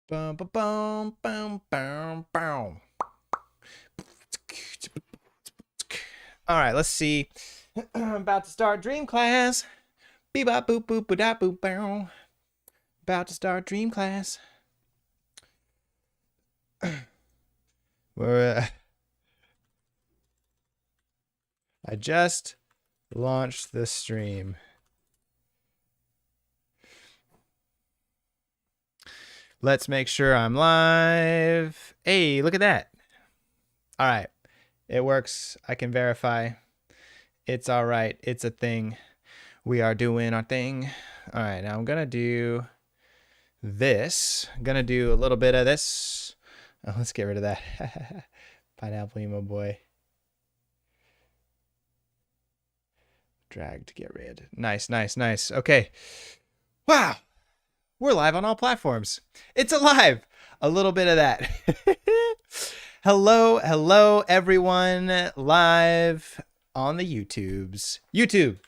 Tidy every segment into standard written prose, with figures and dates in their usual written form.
Bum, bum, bum, bum, bum, bum. All right, let's see. I'm about to start dream class. Bebop boop boop boop boop bow. About to start dream class. We're, I just launched the stream. Let's make sure I'm live. Hey, look at that. All right, it works. I can verify. It's all right. It's a thing. We are doing our thing. All right, now I'm gonna do this. I'm gonna do a little bit of this. Oh, let's get rid of that. Pineapple emo boy. Drag to get rid. Nice, nice, nice. Okay. Wow. We're live on all platforms. It's alive. A little bit of that. Hello, hello, everyone. Live on the YouTubes. YouTube.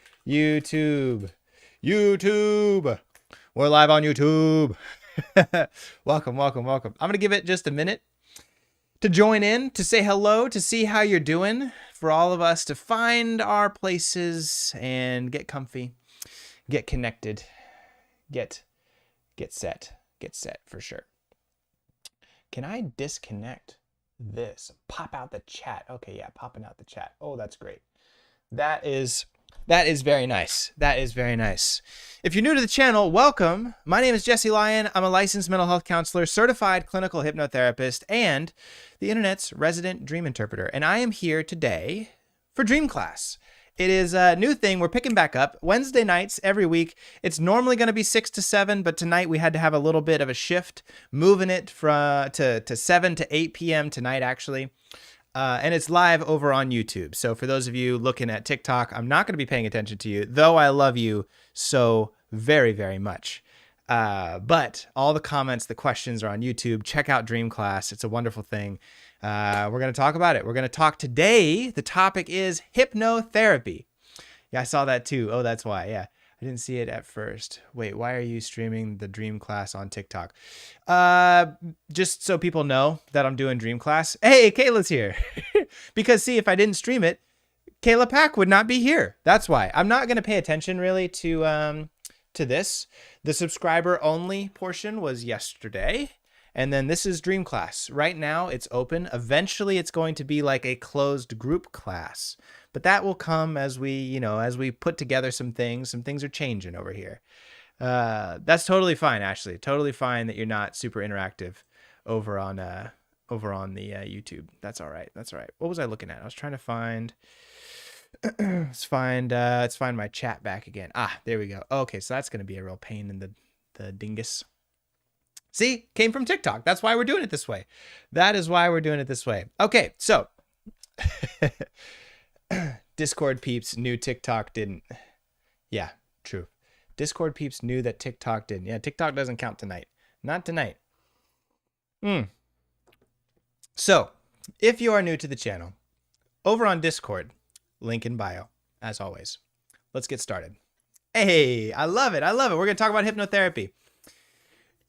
We're live on YouTube. Welcome, welcome, welcome. I'm going to give it just a minute to join in, to say hello, to see how you're doing, for all of us to find our places and get comfy, get connected, get set for sure. Can I disconnect this? Pop out the chat. Okay, yeah, popping out the chat. Oh, that's great. That is very nice. That is very nice. If you're new to the channel, welcome. My name is Jesse Lyon. I'm a licensed mental health counselor, certified clinical hypnotherapist, and the internet's resident dream interpreter. And I am here today for Dream Class. It is a new thing. We're picking back up Wednesday nights every week. It's normally going to be 6 to 7, but tonight we had to have a little bit of a shift, moving it to 7 to 8 p.m. tonight, actually. And it's live over on YouTube. So for those of you looking at TikTok, I'm not going to be paying attention to you, though I love you so very, very much. But all the comments, the questions are on YouTube. Check out Dream Class. It's a wonderful thing. We're going to talk about it. We're going to talk today. The topic is hypnotherapy. Yeah, I saw that too. Oh, that's why. Yeah. I didn't see it at first. Wait, why are you streaming the Dream Class on TikTok? Just so people know that I'm doing Dream Class. Hey, Kayla's here. Because see, if I didn't stream it, Kayla Pack would not be here. That's why. I'm not going to pay attention really to this. The subscriber only portion was yesterday. And then this is Dream Class. Right now it's open. Eventually it's going to be like a closed group class. But that will come as we put together some things. Some things are changing over here. That's totally fine, Ashley. Totally fine that you're not super interactive over on the YouTube. That's all right. That's all right. What was I looking at? I was trying to find. Let's find my chat back again. Ah, there we go. Okay, so that's gonna be a real pain in the dingus. See, came from TikTok. That's why we're doing it this way. That is why we're doing it this way. Okay, so Discord peeps knew TikTok didn't. Yeah, true. Discord peeps knew that TikTok didn't. Yeah, TikTok doesn't count tonight. Not tonight. So, if you are new to the channel, over on Discord, link in bio, as always. Let's get started. Hey, I love it. I love it. We're going to talk about hypnotherapy.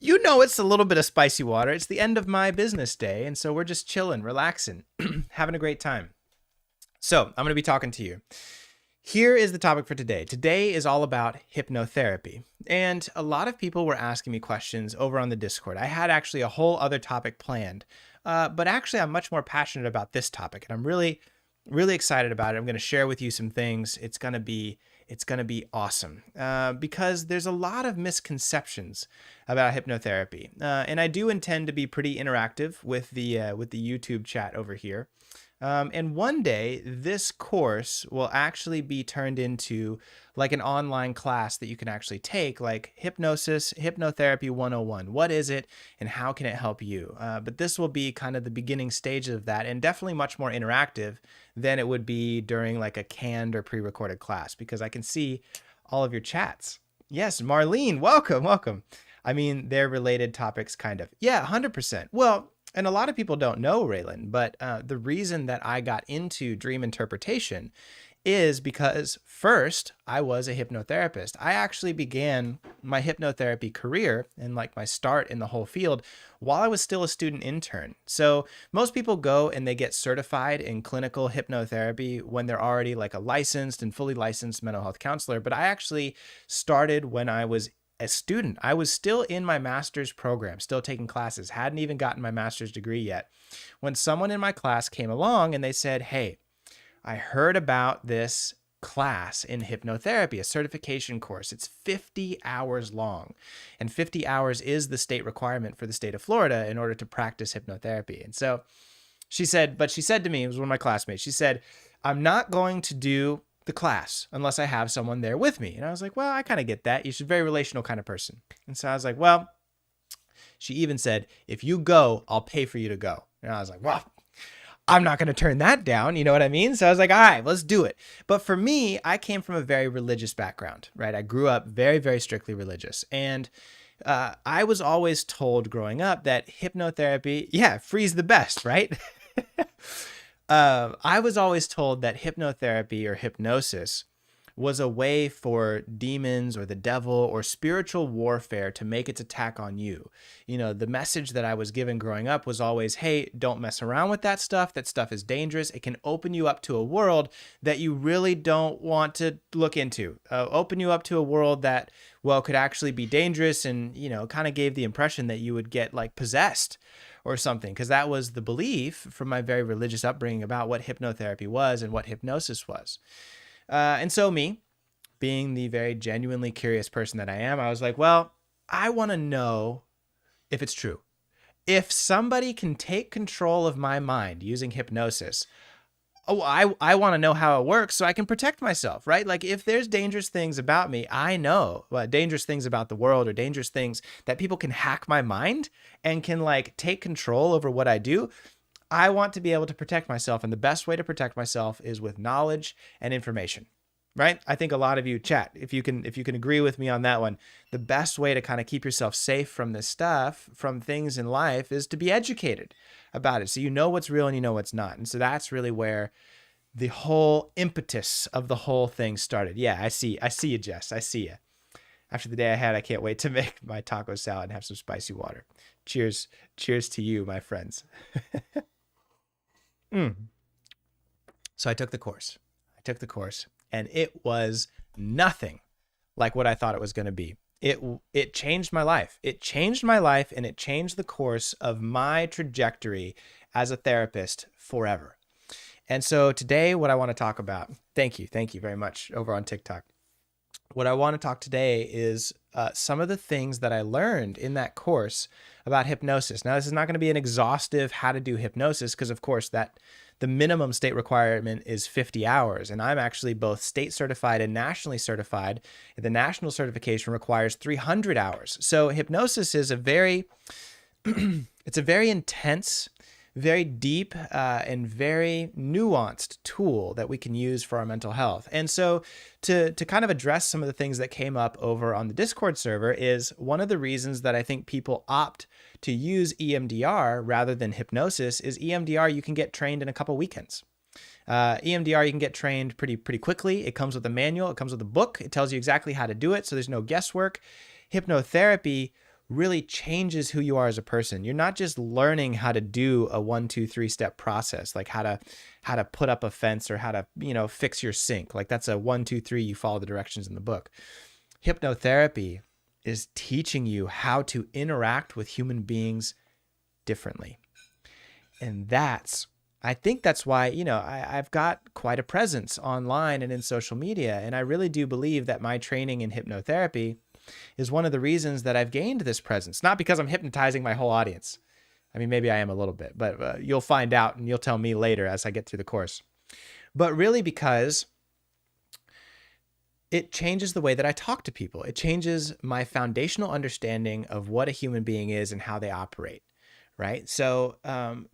You know, it's a little bit of spicy water. It's the end of my business day, and so we're just chilling, relaxing, having a great time. So I'm going to be talking to you. Here is the topic for today. Today is all about hypnotherapy. And a lot of people were asking me questions over on the Discord. I had actually a whole other topic planned, but actually I'm much more passionate about this topic, and I'm really, really excited about it. I'm going to share with you some things. It's going to be awesome because there's a lot of misconceptions about hypnotherapy. And I do intend to be pretty interactive with the YouTube chat over here. And one day this course will actually be turned into like an online class that you can actually take, like Hypnosis, Hypnotherapy 101. What is it and how can it help you? But this will be kind of the beginning stage of that, and definitely much more interactive than it would be during like a canned or pre-recorded class, because I can see all of your chats. Yes, Marlene, welcome, welcome. I mean, they're related topics, kind of. Yeah, 100%. Well, and a lot of people don't know, Raylan, but the reason that I got into dream interpretation is because first I was a hypnotherapist. I actually began my hypnotherapy career and like my start in the whole field while I was still a student intern. So most people go and they get certified in clinical hypnotherapy when they're already like a licensed and fully licensed mental health counselor. But I actually started when I was a student. I was still in my master's program, still taking classes, hadn't even gotten my master's degree yet, when someone in my class came along and they said, "Hey, I heard about this class in hypnotherapy, a certification course. It's 50 hours long, and 50 hours is the state requirement for the state of Florida in order to practice hypnotherapy." And so she said to me, it was one of my classmates, she said, "I'm not going to do the class unless I have someone there with me." And I was like, "Well, I kind of get that. You're a very relational kind of person." And so I was like, "Well," she even said, "if you go, I'll pay for you to go." And I was like, "Well, I'm not going to turn that down." You know what I mean? So I was like, all right, let's do it. But for me, I came from a very religious background, right? I grew up very, very strictly religious. And I was always told growing up that hypnotherapy, yeah, free's the best, right? I was always told that hypnotherapy or hypnosis was a way for demons or the devil or spiritual warfare to make its attack on you. You know, the message that I was given growing up was always, hey, don't mess around with that stuff. That stuff is dangerous. It can open you up to a world that you really don't want to look into. Open you up to a world that, well, could actually be dangerous, and, you know, kind of gave the impression that you would get like possessed or something, because that was the belief from my very religious upbringing about what hypnotherapy was and what hypnosis was. And so me, being the very genuinely curious person that I am, I was like, well, I want to know if it's true. If somebody can take control of my mind using hypnosis, I want to know how it works so I can protect myself, right? Like if there's dangerous things about me, I know dangerous things about the world or dangerous things that people can hack my mind and can like take control over what I do. I want to be able to protect myself, and the best way to protect myself is with knowledge and information, right? I think a lot of you chat, if you can agree with me on that one, the best way to kind of keep yourself safe from this stuff, from things in life, is to be educated about it. So you know what's real and you know what's not. And so that's really where the whole impetus of the whole thing started. Yeah, I see you, Jess. I see you. After the day I had, I can't wait to make my taco salad and have some spicy water. Cheers to you, my friends. So I took the course. And it was nothing like what I thought it was going to be. It changed my life. It changed my life, and it changed the course of my trajectory as a therapist forever. And so today, what I want to talk about, thank you very much over on TikTok. What I want to talk today is some of the things that I learned in that course about hypnosis. Now, this is not going to be an exhaustive how to do hypnosis, because of course that the minimum state requirement is 50 hours. And I'm actually both state certified and nationally certified. The national certification requires 300 hours. So hypnosis is it's a very intense, very deep, and very nuanced tool that we can use for our mental health. And so to kind of address some of the things that came up over on the Discord server is one of the reasons that I think people opt to use EMDR rather than hypnosis is EMDR, you can get trained in a couple weekends. EMDR, you can get trained pretty quickly. It comes with a manual. It comes with a book. It tells you exactly how to do it. So there's no guesswork. Hypnotherapy really changes who you are as a person. You're not just learning how to do a 1, 2, 3 step process, like how to put up a fence or how to, fix your sink. Like that's a 1, 2, 3, you follow the directions in the book. Hypnotherapy is teaching you how to interact with human beings differently. And I think that's why, I've got quite a presence online and in social media. And I really do believe that my training in hypnotherapy is one of the reasons that I've gained this presence. Not because I'm hypnotizing my whole audience. I mean, maybe I am a little bit, but you'll find out and you'll tell me later as I get through the course. But really because it changes the way that I talk to people. It changes my foundational understanding of what a human being is and how they operate, right? So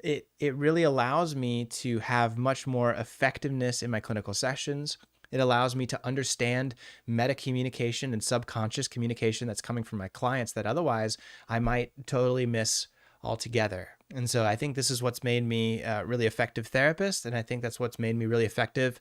it really allows me to have much more effectiveness in my clinical sessions. It allows me to understand meta communication and subconscious communication that's coming from my clients that otherwise I might totally miss altogether. And so I think this is what's made me a really effective therapist. And I think that's what's made me really effective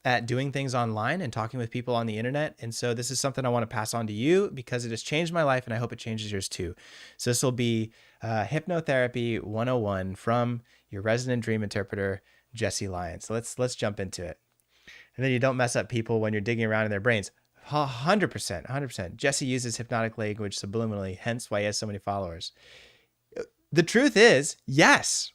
at doing things online and talking with people on the internet. And so this is something I want to pass on to you because it has changed my life and I hope it changes yours too. So this will be Hypnotherapy 101 from your resident dream interpreter, Jesse Lyon. So let's jump into it. And then you don't mess up people when you're digging around in their brains. 100%. Jesse uses hypnotic language subliminally, hence why he has so many followers. The truth is, yes,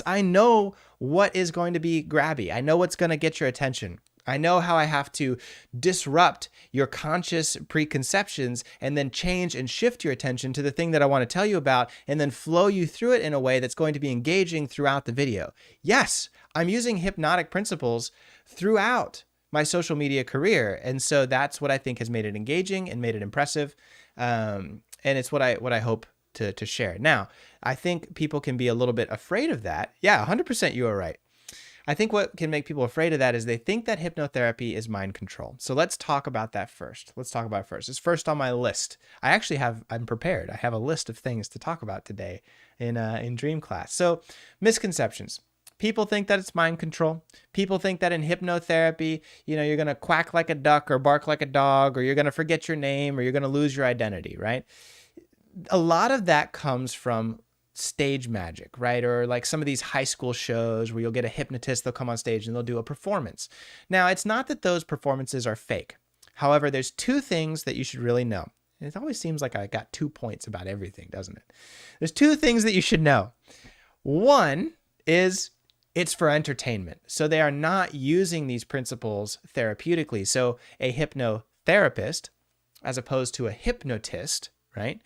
I know what is going to be grabby. I know what's going to get your attention. I know how I have to disrupt your conscious preconceptions and then change and shift your attention to the thing that I want to tell you about and then flow you through it in a way that's going to be engaging throughout the video. Yes, I'm using hypnotic principles throughout my social media career. And so that's what I think has made it engaging and made it impressive. And it's what I hope to share. Now, I think people can be a little bit afraid of that. Yeah, 100% you are right. I think what can make people afraid of that is they think that hypnotherapy is mind control. So let's talk about that first. It's first on my list. I'm prepared. I have a list of things to talk about today in Dream Class. So misconceptions. People think that it's mind control. People think that in hypnotherapy, you're going to quack like a duck or bark like a dog, or you're going to forget your name, or you're going to lose your identity, right? A lot of that comes from stage magic, right? Or like some of these high school shows where you'll get a hypnotist, they'll come on stage and they'll do a performance. Now, it's not that those performances are fake. However, there's two things that you should really know. It always seems like I got 2 points about everything, doesn't it? There's two things that you should know. One is it's for entertainment. So they are not using these principles therapeutically. So a hypnotherapist, as opposed to a hypnotist, right?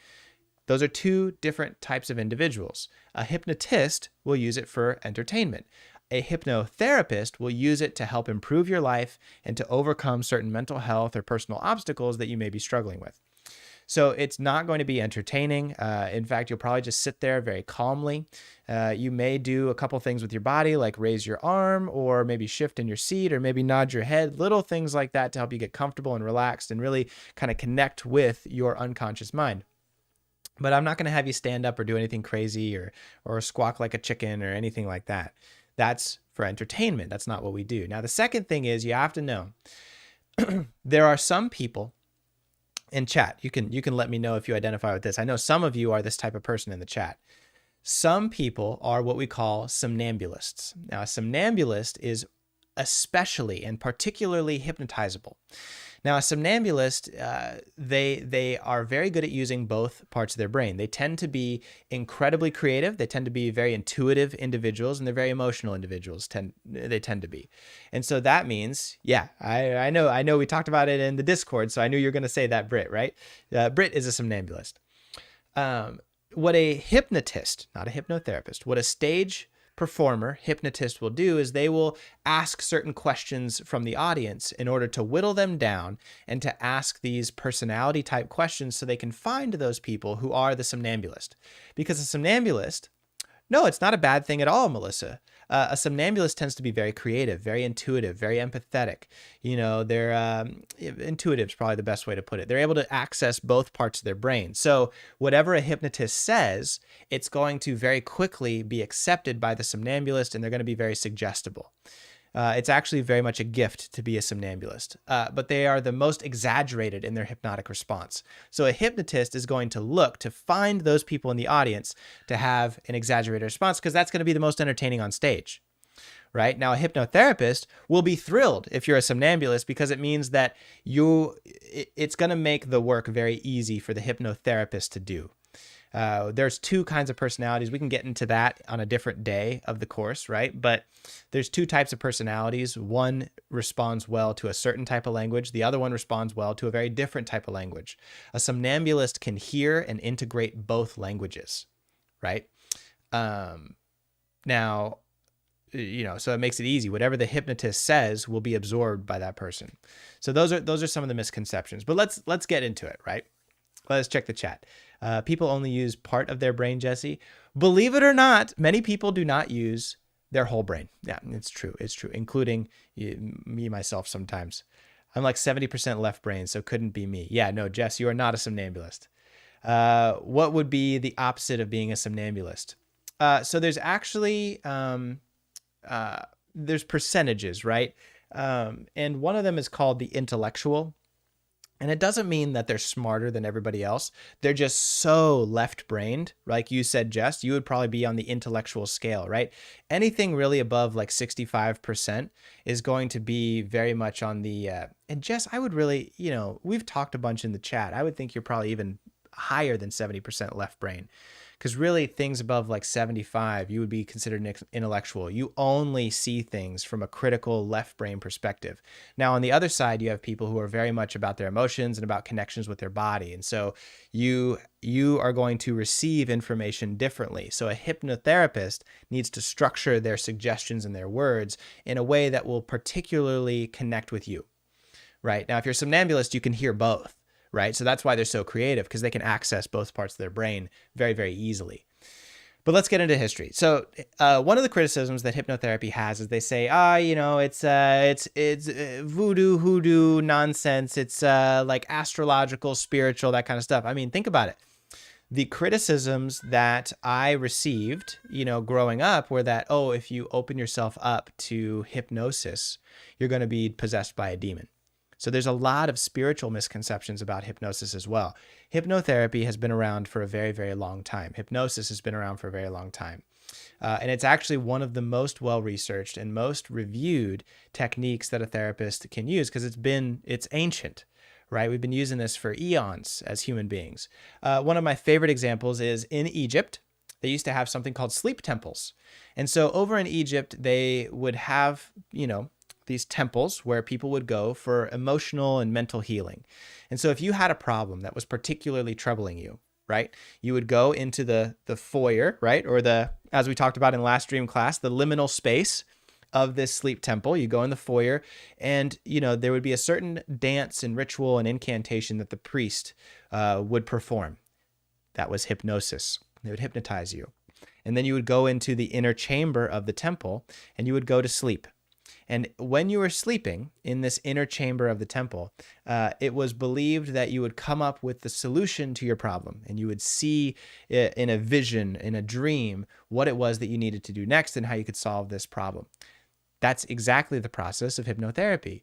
Those are two different types of individuals. A hypnotist will use it for entertainment. A hypnotherapist will use it to help improve your life and to overcome certain mental health or personal obstacles that you may be struggling with. So it's not going to be entertaining. In fact, you'll probably just sit there very calmly. You may do a couple things with your body, like raise your arm or maybe shift in your seat or maybe nod your head, little things like that to help you get comfortable and relaxed and really kind of connect with your unconscious mind. But I'm not going to have you stand up or do anything crazy or squawk like a chicken or anything like that. That's for entertainment. That's not what we do. Now, the second thing is you have to know there are some people in chat. You can let me know if you identify with this. I know some of you are this type of person in the chat. Some people are what we call somnambulists. Now, a somnambulist is especially and particularly hypnotizable. Now, a somnambulist, they are very good at using both parts of their brain. They tend to be incredibly creative. They tend to be very intuitive individuals, and they're very emotional individuals. They tend to be, and so that means, yeah, I know. We talked about it in the Discord, so I knew you were going to say that, Britt, right? Britt is a somnambulist. What a hypnotist, not a hypnotherapist, what a stage performer, hypnotist will do is they will ask certain questions from the audience in order to whittle them down and to ask these personality type questions so they can find those people who are the somnambulist. Because a somnambulist, no, it's not a bad thing at all, Melissa. A somnambulist tends to be very creative, very intuitive, very empathetic. They're intuitive is probably the best way to put it. They're able to access both parts of their brain. So whatever a hypnotist says, it's going to very quickly be accepted by the somnambulist, and they're going to be very suggestible. It's actually very much a gift to be a somnambulist, but they are the most exaggerated in their hypnotic response. So a hypnotist is going to look to find those people in the audience to have an exaggerated response because that's going to be the most entertaining on stage, right? Now, a hypnotherapist will be thrilled if you're a somnambulist because it means that it's going to make the work very easy for the hypnotherapist to do. There's two kinds of personalities. We can get into that on a different day of the course, right? But there's two types of personalities. One responds well to a certain type of language. The other one responds well to a very different type of language. A somnambulist can hear and integrate both languages, right? Now, so it makes it easy. Whatever the hypnotist says will be absorbed by that person. So those are some of the misconceptions. But let's get into it, right? Let's check the chat. People only use part of their brain, Jesse. Believe it or not, many people do not use their whole brain. Yeah, it's true, including me, myself sometimes. I'm like 70% left brain, so couldn't be me. Yeah, no, Jess, you are not a somnambulist. What would be the opposite of being a somnambulist? So there's actually, there's percentages, right? And one of them is called the intellectual. And it doesn't mean that they're smarter than everybody else. They're just so left-brained. Like you said, Jess, you would probably be on the intellectual scale, right? Anything really above like 65% is going to be very much on the, and Jess, I would really, we've talked a bunch in the chat. I would think you're probably even higher than 70% left brain. Because really things above like 75, you would be considered intellectual. You only see things from a critical left brain perspective. Now, on the other side, you have people who are very much about their emotions and about connections with their body. And so you are going to receive information differently. So a hypnotherapist needs to structure their suggestions and their words in a way that will particularly connect with you, right? Now, if you're a somnambulist, you can hear both. Right? So that's why they're so creative, because they can access both parts of their brain very, very easily. But let's get into history. So one of the criticisms that hypnotherapy has is they say, it's voodoo, hoodoo nonsense. It's like astrological, spiritual, that kind of stuff. I mean, think about it. The criticisms that I received, growing up were that, if you open yourself up to hypnosis, you're going to be possessed by a demon. So there's a lot of spiritual misconceptions about hypnosis as well. Hypnotherapy has been around for a very, very long time. Hypnosis has been around for a very long time. And it's actually one of the most well-researched and most reviewed techniques that a therapist can use because it's ancient, right? We've been using this for eons as human beings. One of my favorite examples is in Egypt. They used to have something called sleep temples. And so over in Egypt, they would have, these temples where people would go for emotional and mental healing. And so if you had a problem that was particularly troubling you, right, you would go into the foyer, right, or as we talked about in last dream class, the liminal space of this sleep temple. You go in the foyer and, there would be a certain dance and ritual and incantation that the priest would perform. That was hypnosis. They would hypnotize you. And then you would go into the inner chamber of the temple and you would go to sleep. And when you were sleeping in this inner chamber of the temple, it was believed that you would come up with the solution to your problem, and you would see in a vision, in a dream, what it was that you needed to do next and how you could solve this problem. That's exactly the process of hypnotherapy.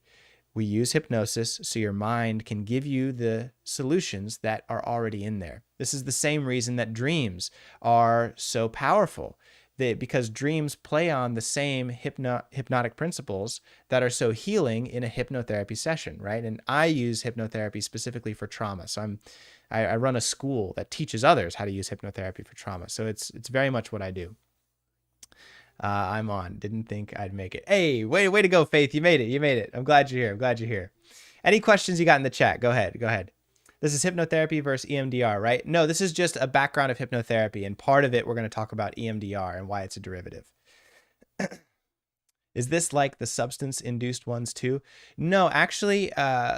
We use hypnosis so your mind can give you the solutions that are already in there. This is the same reason that dreams are so powerful. Because dreams play on the same hypnotic principles that are so healing in a hypnotherapy session, right? And I use hypnotherapy specifically for trauma. So I run a school that teaches others how to use hypnotherapy for trauma. So it's very much what I do. I'm on. Didn't think I'd make it. Hey, way to go, Faith. You made it. I'm glad you're here. Any questions you got in the chat? Go ahead. This is hypnotherapy versus EMDR, right? No, this is just a background of hypnotherapy, and part of it we're going to talk about EMDR and why it's a derivative. Is this like the substance-induced ones too? No, actually,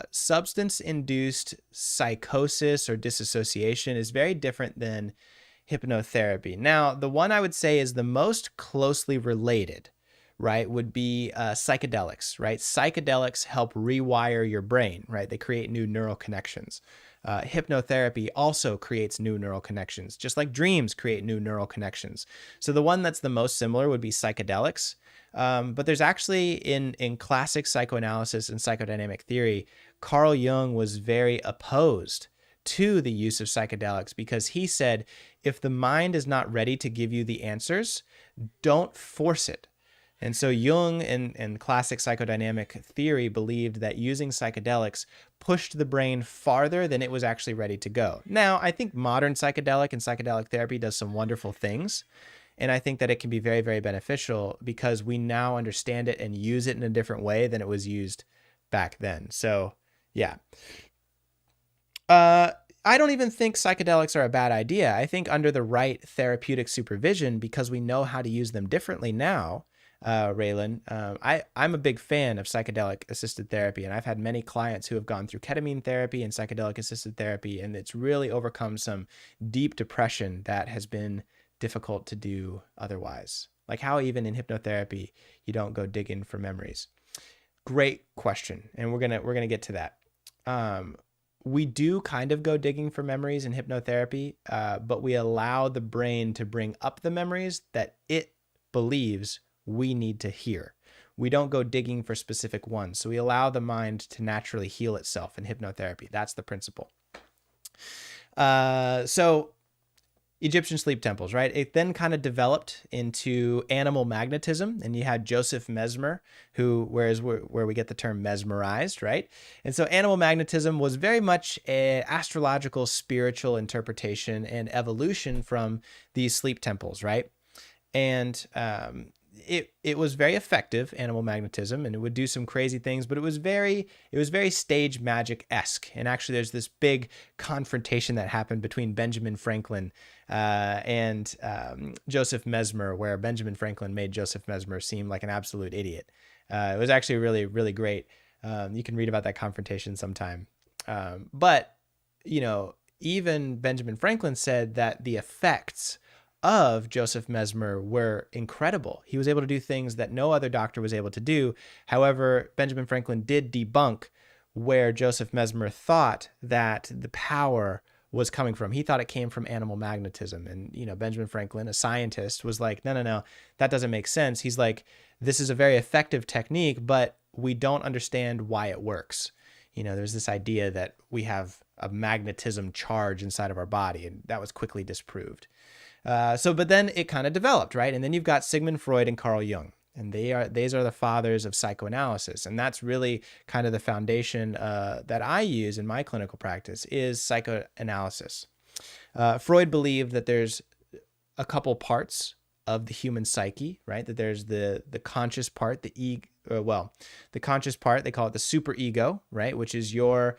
substance-induced psychosis or disassociation is very different than hypnotherapy. Now, the one I would say is the most closely related, right, would be psychedelics, right? Psychedelics help rewire your brain, right? They create new neural connections. Hypnotherapy also creates new neural connections, just like dreams create new neural connections. So the one that's the most similar would be psychedelics. But there's actually in classic psychoanalysis and psychodynamic theory, Carl Jung was very opposed to the use of psychedelics because he said, if the mind is not ready to give you the answers, don't force it. And so Jung and classic psychodynamic theory believed that using psychedelics pushed the brain farther than it was actually ready to go. Now, I think modern psychedelic and psychedelic therapy does some wonderful things. And I think that it can be very, very beneficial because we now understand it and use it in a different way than it was used back then. So, yeah. I don't even think psychedelics are a bad idea. I think under the right therapeutic supervision, because we know how to use them differently now, Raylan, I'm a big fan of psychedelic assisted therapy, and I've had many clients who have gone through ketamine therapy and psychedelic assisted therapy, and it's really overcome some deep depression that has been difficult to do otherwise. Like how even in hypnotherapy, you don't go digging for memories. Great question, and we're gonna get to that. We do kind of go digging for memories in hypnotherapy, but we allow the brain to bring up the memories that it believes we need to hear. we don't go digging for specific ones. So we allow the mind to naturally heal itself in hypnotherapy. That's the principle. So Egyptian sleep temples, right? It then kind of developed into animal magnetism, and you had Joseph Mesmer, where we get the term mesmerized, right? And so animal magnetism was very much an astrological, spiritual interpretation and evolution from these sleep temples, right? And it was very effective, animal magnetism, and it would do some crazy things, but it was very stage magic-esque. And actually, there's this big confrontation that happened between Benjamin Franklin and Joseph Mesmer, where Benjamin Franklin made Joseph Mesmer seem like an absolute idiot. It was actually really, really great. You can read about that confrontation sometime. But, even Benjamin Franklin said that the effects of Joseph Mesmer were incredible. He was able to do things that no other doctor was able to do. However, Benjamin Franklin did debunk where Joseph Mesmer thought that the power was coming from. He thought it came from animal magnetism. And, Benjamin Franklin, a scientist, was like, no, that doesn't make sense. He's like, this is a very effective technique, but we don't understand why it works. There's this idea that we have a magnetism charge inside of our body, and that was quickly disproved. But then it kind of developed, right? And then you've got Sigmund Freud and Carl Jung, and these are the fathers of psychoanalysis. And that's really kind of the foundation that I use in my clinical practice is psychoanalysis. Freud believed that there's a couple parts of the human psyche, right? That there's the conscious part, the conscious part, they call it the superego, right? Which is your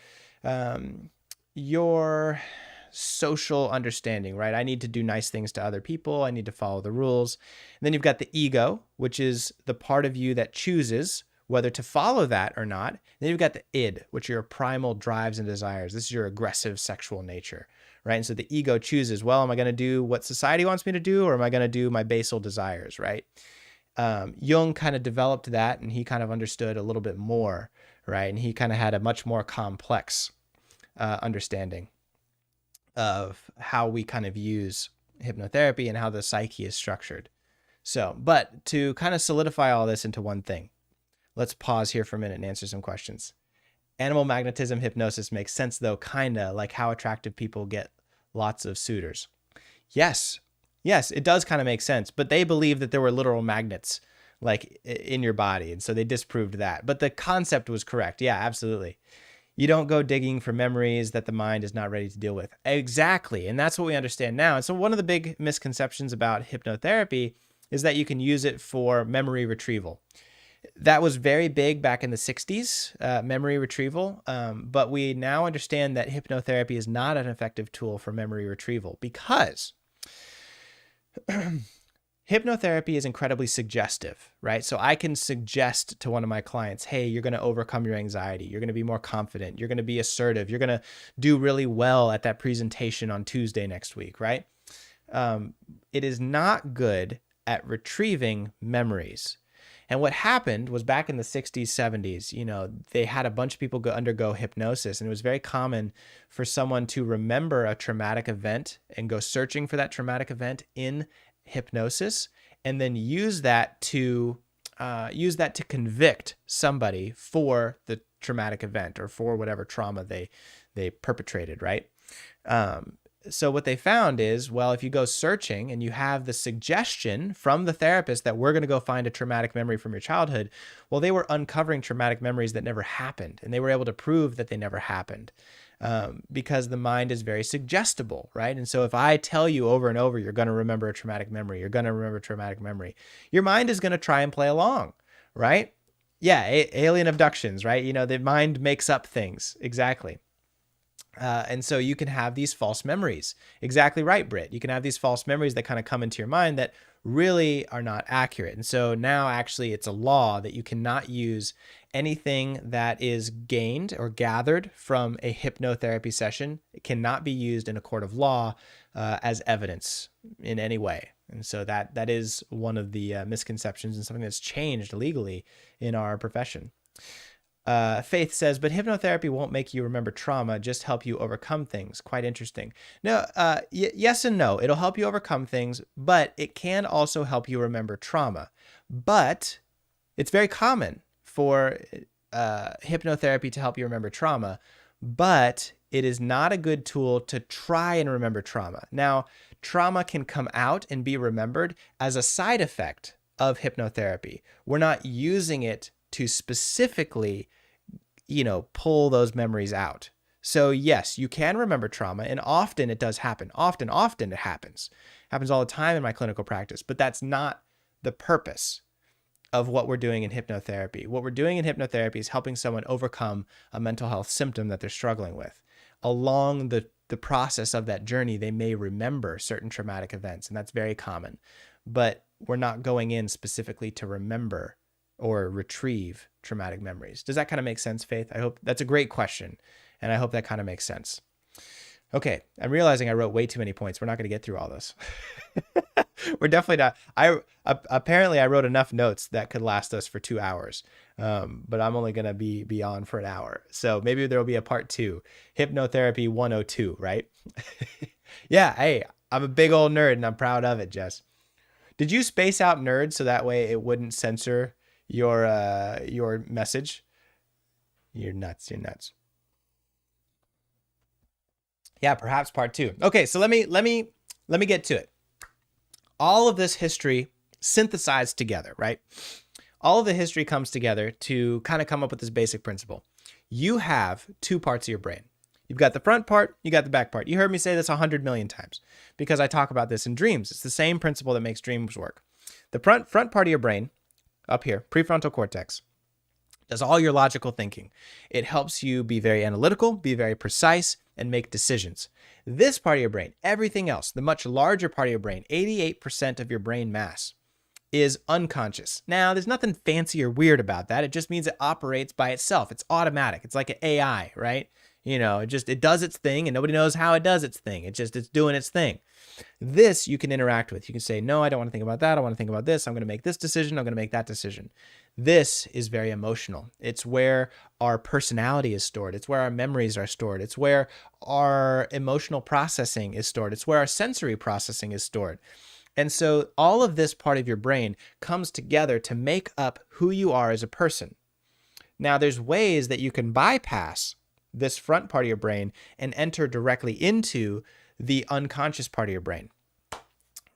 social understanding, right? I need to do nice things to other people. I need to follow the rules. And then you've got the ego, which is the part of you that chooses whether to follow that or not. And then you've got the id, which are your primal drives and desires. This is your aggressive sexual nature, right? And so the ego chooses, well, am I going to do what society wants me to do, or am I going to do my basal desires, right? Jung kind of developed that, and he kind of understood a little bit more, right? And he kind of had a much more complex understanding of how we kind of use hypnotherapy and how the psyche is structured. So, but to kind of solidify all this into one thing, let's pause here for a minute and answer some questions. Animal magnetism hypnosis makes sense, though, kind of like how attractive people get lots of suitors. Yes, it does kind of make sense, but they believe that there were literal magnets like in your body, and so they disproved that. But the concept was correct. Yeah, absolutely. You don't go digging for memories that the mind is not ready to deal with. Exactly. And that's what we understand now. And so one of the big misconceptions about hypnotherapy is that you can use it for memory retrieval. That was very big back in the 60s, memory retrieval. But we now understand that hypnotherapy is not an effective tool for memory retrieval because hypnotherapy is incredibly suggestive, right? So I can suggest to one of my clients, hey, you're going to overcome your anxiety. You're going to be more confident. You're going to be assertive. You're going to do really well at that presentation on Tuesday next week, right? It is not good at retrieving memories. And what happened was back in the 60s, 70s, they had a bunch of people undergo hypnosis, and it was very common for someone to remember a traumatic event and go searching for that traumatic event in hypnosis, and then use that to convict somebody for the traumatic event or for whatever trauma they perpetrated, right? So what they found is, well, if you go searching and you have the suggestion from the therapist that we're going to go find a traumatic memory from your childhood, well, they were uncovering traumatic memories that never happened, and they were able to prove that they never happened. Because the mind is very suggestible, right? And so if I tell you over and over, you're going to remember a traumatic memory, you're going to remember a traumatic memory, your mind is going to try and play along, right? Yeah, alien abductions, right? The mind makes up things. Exactly. And so you can have these false memories. Exactly right, Britt. You can have these false memories that kind of come into your mind that really are not accurate. And so now actually it's a law that you cannot use anything that is gained or gathered from a hypnotherapy session. It cannot be used in a court of law as evidence in any way. And so that is one of the misconceptions and something that's changed legally in our profession. Faith says, but hypnotherapy won't make you remember trauma, just help you overcome things. Quite interesting. No, yes and no. It'll help you overcome things, but it can also help you remember trauma. But It's very common for hypnotherapy to help you remember trauma, but it is not a good tool to try and remember trauma. Now, trauma can come out and be remembered as a side effect of hypnotherapy. We're not using it to specifically, pull those memories out. So yes, you can remember trauma, and often it does happen. Often it happens. It happens all the time in my clinical practice, but that's not the purpose of what we're doing in hypnotherapy. What we're doing in hypnotherapy is helping someone overcome a mental health symptom that they're struggling with. Along the process of that journey, they may remember certain traumatic events, and that's very common. But we're not going in specifically to remember or retrieve traumatic memories. Does that kind of make sense, Faith? I hope that's a great question, and I hope that kind of makes sense. Okay, I'm realizing I wrote way too many points. We're not going to get through all this. We're definitely not. Apparently I wrote enough notes that could last us for 2 hours, but I'm only going to be on for an hour. So maybe there will be a part 2, Hypnotherapy 102, right? Yeah, hey, I'm a big old nerd and I'm proud of it, Jess. Did you space out nerd so that way it wouldn't censor your message? You're nuts. Yeah, perhaps part 2. Okay, so let me get to it. All of this history synthesized together, right? All of the history comes together to kind of come up with this basic principle. You have 2 parts of your brain. You've got the front part, you got the back part. You heard me say this 100 million times because I talk about this in dreams. It's the same principle that makes dreams work. The front part of your brain, up here, prefrontal cortex, does all your logical thinking. It helps you be very analytical, be very precise, and make decisions. This part of your brain, everything else, the much larger part of your brain, 88% of your brain mass, is unconscious. Now, there's nothing fancy or weird about that. It just means it operates by itself. It's automatic. It's like an AI, right? It does its thing and nobody knows how it does its thing. It's doing its thing. This you can interact with. You can say, no, I don't want to think about that. I want to think about this. I'm going to make this decision. I'm going to make that decision. This is very emotional. It's where our personality is stored. It's where our memories are stored. It's where our emotional processing is stored. It's where our sensory processing is stored. And so all of this part of your brain comes together to make up who you are as a person. Now, there's ways that you can bypass this front part of your brain and enter directly into the unconscious part of your brain,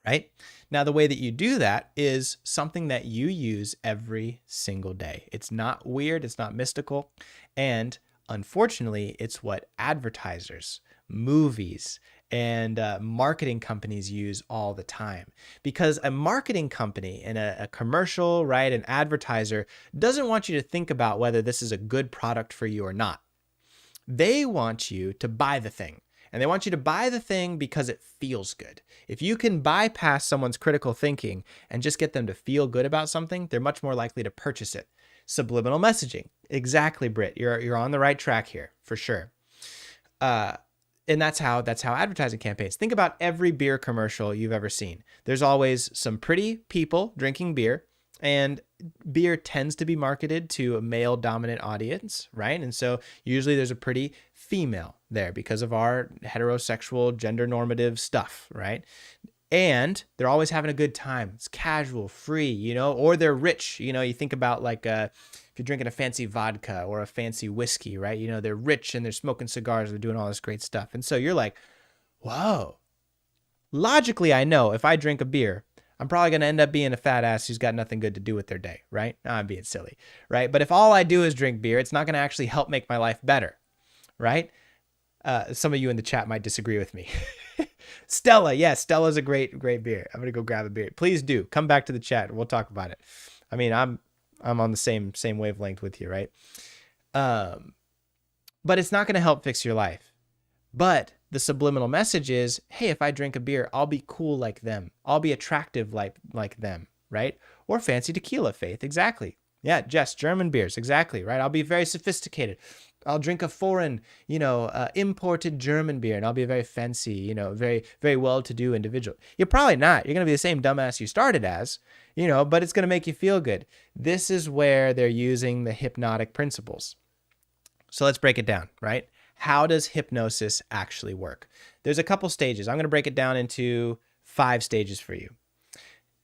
right? Now, the way that you do that is something that you use every single day. It's not weird. It's not mystical. And unfortunately, it's what advertisers, movies, and marketing companies use all the time. Because a marketing company and a commercial, right, an advertiser doesn't want you to think about whether this is a good product for you or not. They want you to buy the thing. And they want you to buy the thing because it feels good. If you can bypass someone's critical thinking and just get them to feel good about something, they're much more likely to purchase it. Subliminal messaging. Exactly, Britt. You're on the right track here, for sure. And that's how advertising campaigns. Think about every beer commercial you've ever seen. There's always some pretty people drinking beer, and beer tends to be marketed to a male dominant audience, right? And so usually there's a pretty female there because of our heterosexual gender normative stuff, right? And they're always having a good time. It's casual, free, or they're rich. You think about like if you're drinking a fancy vodka or a fancy whiskey, right? They're rich and they're smoking cigars. They're doing all this great stuff. And so you're like, whoa. Logically, I know if I drink a beer, I'm probably going to end up being a fat ass who's got nothing good to do with their day, right? No, I'm being silly, right? But if all I do is drink beer, it's not going to actually help make my life better, right? Some of you in the chat might disagree with me. Stella, yes, Stella's a great beer. I'm going to go grab a beer. Please do. Come back to the chat. We'll talk about it. I mean, I'm on the same wavelength with you, right? But it's not going to help fix your life. But the subliminal message is, hey, if I drink a beer, I'll be cool like them. I'll be attractive like them, right? Or fancy tequila, Faith. Exactly. Yeah, Jess, German beers. Exactly, right? I'll be very sophisticated. I'll drink a foreign, imported German beer, and I'll be a very fancy, very, very well-to-do individual. You're probably not. You're going to be the same dumbass you started as, but it's going to make you feel good. This is where they're using the hypnotic principles. So let's break it down, right? How does hypnosis actually work? There's a couple stages. I'm going to break it down into 5 stages for you.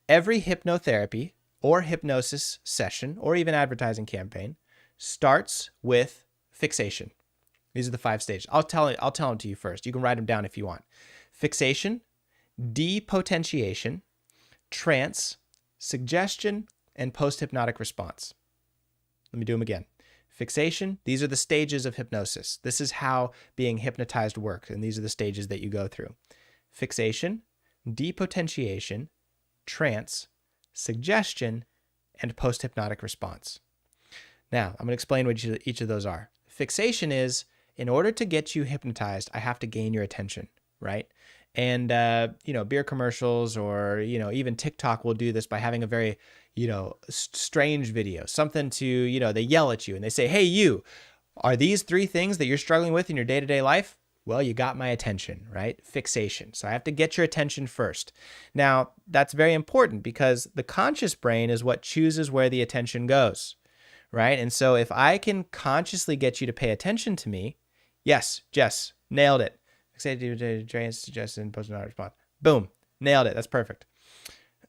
Every hypnotherapy or hypnosis session or even advertising campaign starts with fixation. These are the 5 stages. I'll tell them to you first. You can write them down if you want. Fixation, depotentiation, trance, suggestion, and post-hypnotic response. Let me do them again. Fixation, these are the stages of hypnosis. This is how being hypnotized works, and these are the stages that you go through. Fixation, depotentiation, trance, suggestion, and post-hypnotic response. Now, I'm going to explain what each of those are. Fixation is, in order to get you hypnotized, I have to gain your attention, right? And, beer commercials or, even TikTok will do this by having a very, strange video, something to, they yell at you and they say, hey, you, are these 3 things that you're struggling with in your day-to-day life? Well, you got my attention, right? Fixation. So I have to get your attention first. Now, that's very important because the conscious brain is what chooses where the attention goes, right? And so if I can consciously get you to pay attention to me, yes, Jess, nailed it. Trance, suggestion, post-hypnotic response. Boom, nailed it. That's perfect.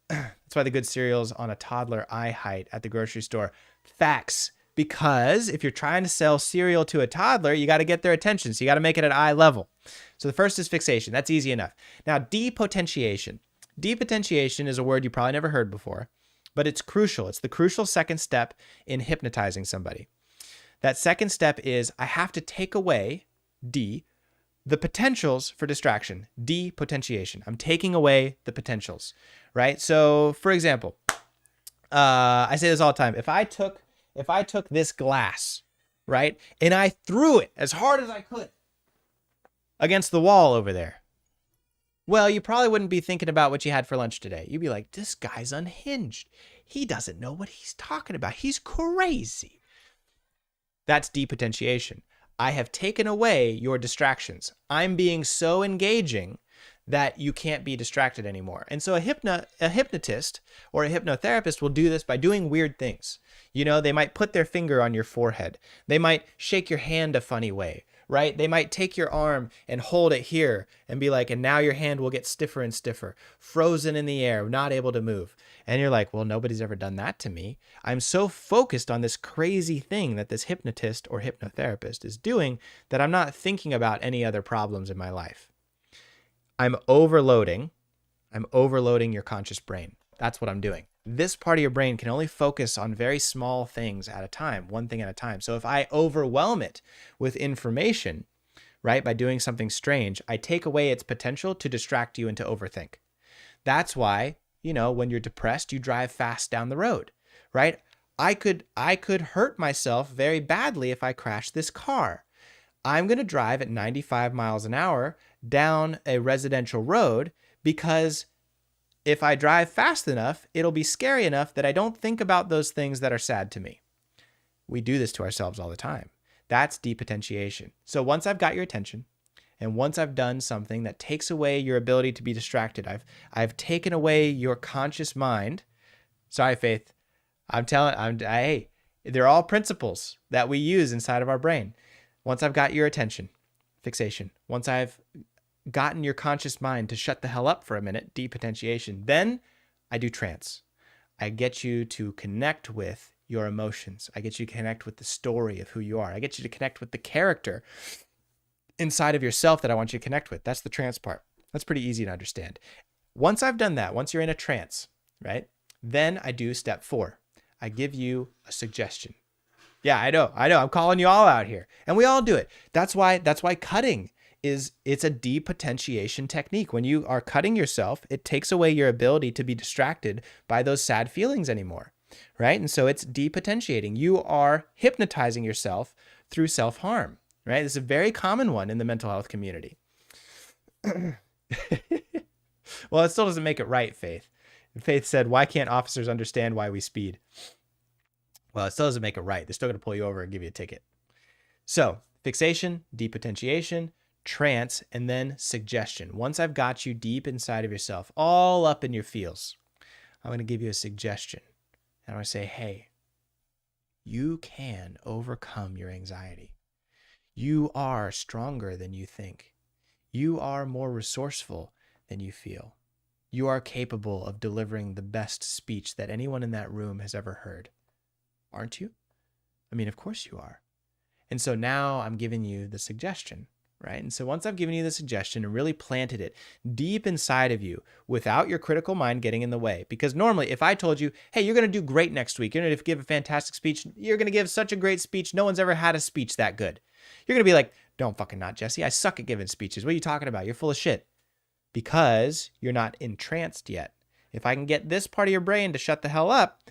That's why the good cereal's on a toddler eye height at the grocery store. Facts. Because if you're trying to sell cereal to a toddler, you got to get their attention. So you got to make it at eye level. So the first is fixation. That's easy enough. Now, depotentiation. Depotentiation is a word you probably never heard before, but it's crucial. It's the crucial second step in hypnotizing somebody. That second step is I have to take away, the potentials for distraction. Depotentiation. I'm taking away the potentials, right? So, for example, I say this all the time. If I took this glass, right, and I threw it as hard as I could against the wall over there, well, you probably wouldn't be thinking about what you had for lunch today. You'd be like, this guy's unhinged. He doesn't know what he's talking about. He's crazy. That's depotentiation. I have taken away your distractions. I'm being so engaging that you can't be distracted anymore. And so a hypnotist or a hypnotherapist will do this by doing weird things. They might put their finger on your forehead. They might shake your hand a funny way, right? They might take your arm and hold it here and be like, and now your hand will get stiffer and stiffer, frozen in the air, not able to move. And you're like, well, nobody's ever done that to me. I'm so focused on this crazy thing that this hypnotist or hypnotherapist is doing that I'm not thinking about any other problems in my life. I'm overloading your conscious brain. That's what I'm doing. This part of your brain can only focus on very small things at a time, one thing at a time. So if I overwhelm it with information, right, by doing something strange, I take away its potential to distract you and to overthink. That's why, when you're depressed, you drive fast down the road, right? I could hurt myself very badly if I crashed this car. I'm going to drive at 95 miles an hour down a residential road because if I drive fast enough, it'll be scary enough that I don't think about those things that are sad to me. We do this to ourselves all the time. That's depotentiation. So once I've got your attention and once I've done something that takes away your ability to be distracted, I've taken away your conscious mind. Sorry, Faith. Hey, they're all principles that we use inside of our brain. Once I've got your attention, fixation. Once I've gotten your conscious mind to shut the hell up for a minute, depotentiation, then I do trance. I get you to connect with your emotions. I get you to connect with the story of who you are. I get you to connect with the character inside of yourself that I want you to connect with. That's the trance part. That's pretty easy to understand. Once I've done that, once you're in a trance, right, then I do step 4. I give you a suggestion. Yeah, I know. I'm calling you all out here. And we all do it. That's why cutting it's a depotentiation technique. When you are cutting yourself, it takes away your ability to be distracted by those sad feelings anymore, right? And so it's depotentiating. You are hypnotizing yourself through self-harm, right? This is a very common one in the mental health community. Well, it still doesn't make it right, Faith. Faith said, why can't officers understand why we speed? Well, it still doesn't make it right. They're still going to pull you over and give you a ticket. So fixation, depotentiation, trance, and then suggestion. Once I've got you deep inside of yourself, all up in your feels, I'm going to give you a suggestion. And I'm going to say, hey, you can overcome your anxiety. You are stronger than you think. You are more resourceful than you feel. you are capable of delivering the best speech that anyone in that room has ever heard. Aren't you? I mean, of course you are. And so now I'm giving you the suggestion, right? And so once I've given you the suggestion and really planted it deep inside of you without your critical mind getting in the way, because normally if I told you, hey, you're going to do great next week, you're going to give a fantastic speech, you're going to give such a great speech, no one's ever had a speech that good. You're going to be like, don't fucking not, Jesse. I suck at giving speeches. What are you talking about? You're full of shit. Because you're not entranced yet. If I can get this part of your brain to shut the hell up,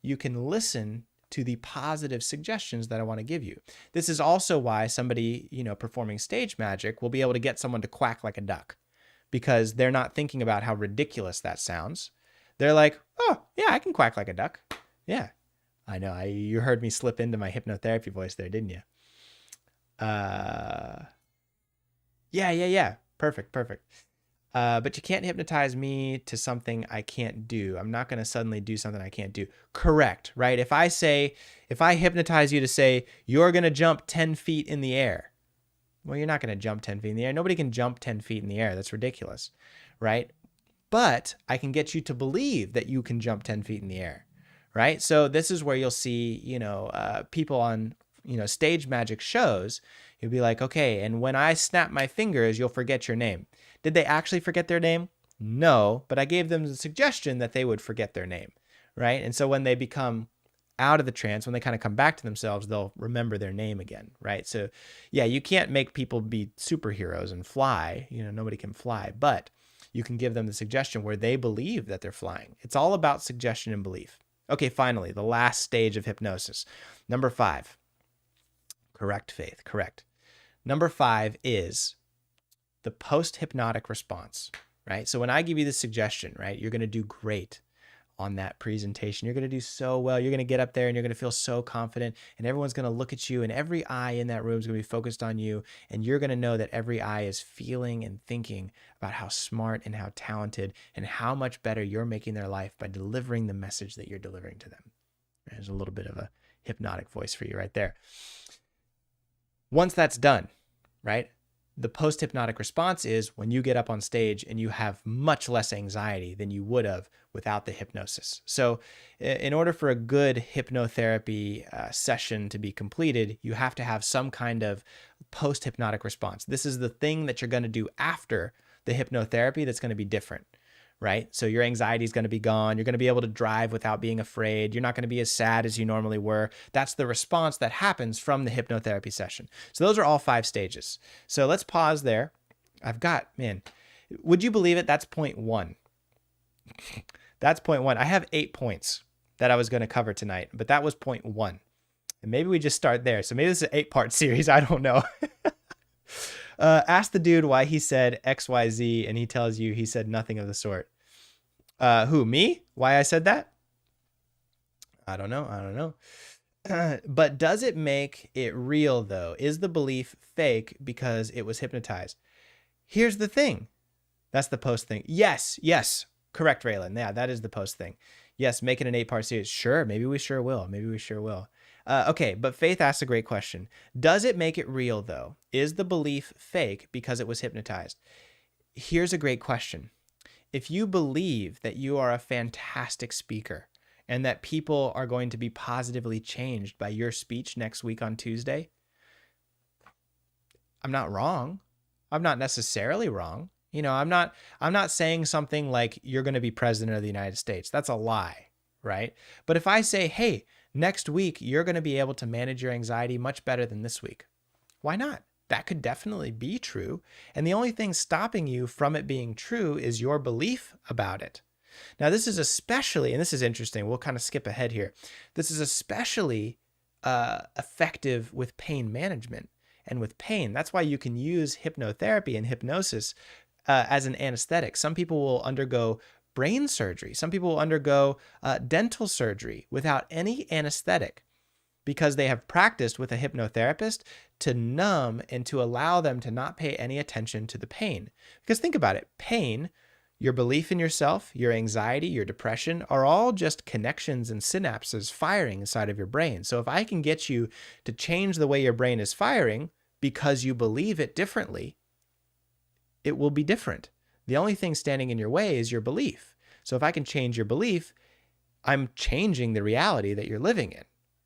you can listen to the positive suggestions that I want to give you. This is also why somebody, performing stage magic will be able to get someone to quack like a duck, because they're not thinking about how ridiculous that sounds. They're like, oh, yeah, I can quack like a duck. Yeah, I know. You heard me slip into my hypnotherapy voice there, didn't you? Yeah. Perfect. But you can't hypnotize me to something I can't do. I'm not going to suddenly do something I can't do. Correct, right? If I hypnotize you to say, you're going to jump 10 feet in the air. Well, you're not going to jump 10 feet in the air. Nobody can jump 10 feet in the air. That's ridiculous, right? But I can get you to believe that you can jump 10 feet in the air, right? So this is where you'll see, people on, stage magic shows. You'll be like, okay, and when I snap my fingers, you'll forget your name. Did they actually forget their name? No, but I gave them the suggestion that they would forget their name, right? And so when they become out of the trance, when they kind of come back to themselves, they'll remember their name again, right? So yeah, you can't make people be superheroes and fly. Nobody can fly, but you can give them the suggestion where they believe that they're flying. It's all about suggestion and belief. Okay, finally, the last stage of hypnosis. Number 5. Correct, Faith, correct. Number 5 is the post-hypnotic response, right? So when I give you the suggestion, right, you're going to do great on that presentation. You're going to do so well. You're going to get up there and you're going to feel so confident, and everyone's going to look at you, and every eye in that room is going to be focused on you, and you're going to know that every eye is feeling and thinking about how smart and how talented and how much better you're making their life by delivering the message that you're delivering to them. There's a little bit of a hypnotic voice for you right there. Once that's done, right? The post-hypnotic response is when you get up on stage and you have much less anxiety than you would have without the hypnosis. So in order for a good hypnotherapy session to be completed, you have to have some kind of post-hypnotic response. This is the thing that you're going to do after the hypnotherapy that's going to be different, right? So your anxiety is going to be gone. You're going to be able to drive without being afraid. You're not going to be as sad as you normally were. That's the response that happens from the hypnotherapy session. So those are all 5 stages. So let's pause there. Would you believe it? That's point 1. That's point 1. I have 8 points that I was going to cover tonight, but that was point 1. And maybe we just start there. So maybe this is an 8-part series. I don't know. Ask the dude why he said XYZ, and he tells you he said nothing of the sort. Who, me? Why I said that? I don't know. But does it make it real, though? Is the belief fake because it was hypnotized? Here's the thing. That's the post thing. Yes. Correct, Raylan. Yeah, that is the post thing. Yes, make it an 8-part series. Sure, maybe we sure will. Okay, but Faith asks a great question. Does it make it real, though? Is the belief fake because it was hypnotized? Here's a great question. If you believe that you are a fantastic speaker and that people are going to be positively changed by your speech next week on Tuesday, I'm not wrong. I'm not necessarily wrong. I'm not saying something like you're going to be president of the United States. That's a lie, right? But if I say, hey, next week, you're going to be able to manage your anxiety much better than this week, why not? That could definitely be true. And the only thing stopping you from it being true is your belief about it. Now, this is especially, and this is interesting, we'll kind of skip ahead here. This is especially effective with pain management and with pain. That's why you can use hypnotherapy and hypnosis as an anesthetic. Some people will undergo brain surgery. Some people will undergo dental surgery without any anesthetic because they have practiced with a hypnotherapist to numb and to allow them to not pay any attention to the pain. Because think about it, pain, your belief in yourself, your anxiety, your depression are all just connections and synapses firing inside of your brain. So if I can get you to change the way your brain is firing because you believe it differently, it will be different. The only thing standing in your way is your belief. So if I can change your belief, I'm changing the reality that you're living in,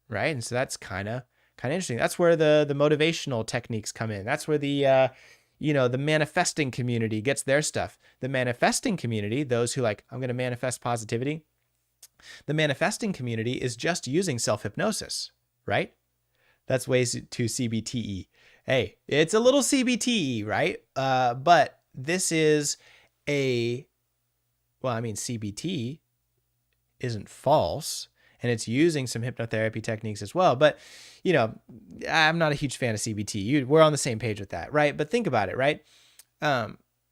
right? And so that's kind of interesting. That's where the motivational techniques come in. That's where the the manifesting community gets their stuff. The manifesting community, those who like, I'm going to manifest positivity. The manifesting community is just using self-hypnosis, right? That's ways to CBTE. Hey, it's a little CBTE, right? But this is CBT isn't false, and it's using some hypnotherapy techniques as well. But, I'm not a huge fan of CBT. We're on the same page with that, right? But think about it, right?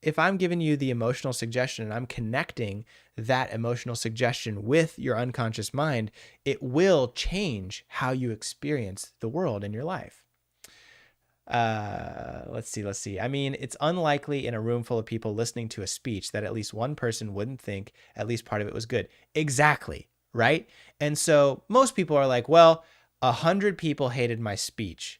If I'm giving you the emotional suggestion and I'm connecting that emotional suggestion with your unconscious mind, it will change how you experience the world in your life. Let's see. I mean, it's unlikely in a room full of people listening to a speech that at least one person wouldn't think at least part of it was good. Exactly, right? And so most people are like, well, 100 people hated my speech.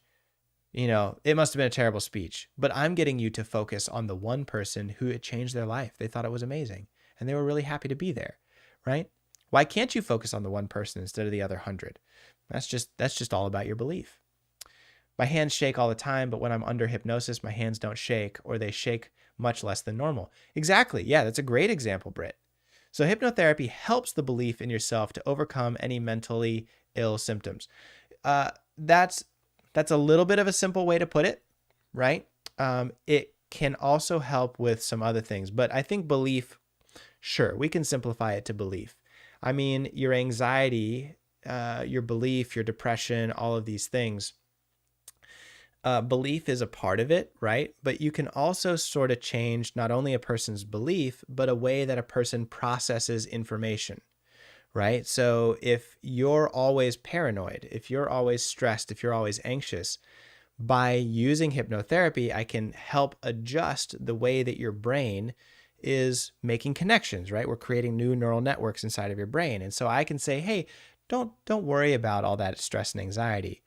It must have been a terrible speech. But I'm getting you to focus on the one person who it changed their life. They thought it was amazing, and they were really happy to be there, right? Why can't you focus on the one person instead of the other 100? That's just all about your belief. My hands shake all the time, but when I'm under hypnosis, my hands don't shake, or they shake much less than normal. Exactly. Yeah, that's a great example, Britt. So hypnotherapy helps the belief in yourself to overcome any mentally ill symptoms. That's a little bit of a simple way to put it, right? It can also help with some other things, but I think belief, sure, we can simplify it to belief. I mean, your anxiety, your belief, your depression, all of these things, belief is a part of it, right? But you can also sort of change not only a person's belief, but a way that a person processes information, right? So if you're always paranoid, if you're always stressed, if you're always anxious, by using hypnotherapy, I can help adjust the way that your brain is making connections, right? We're creating new neural networks inside of your brain. And so I can say, hey, don't worry about all that stress and anxiety.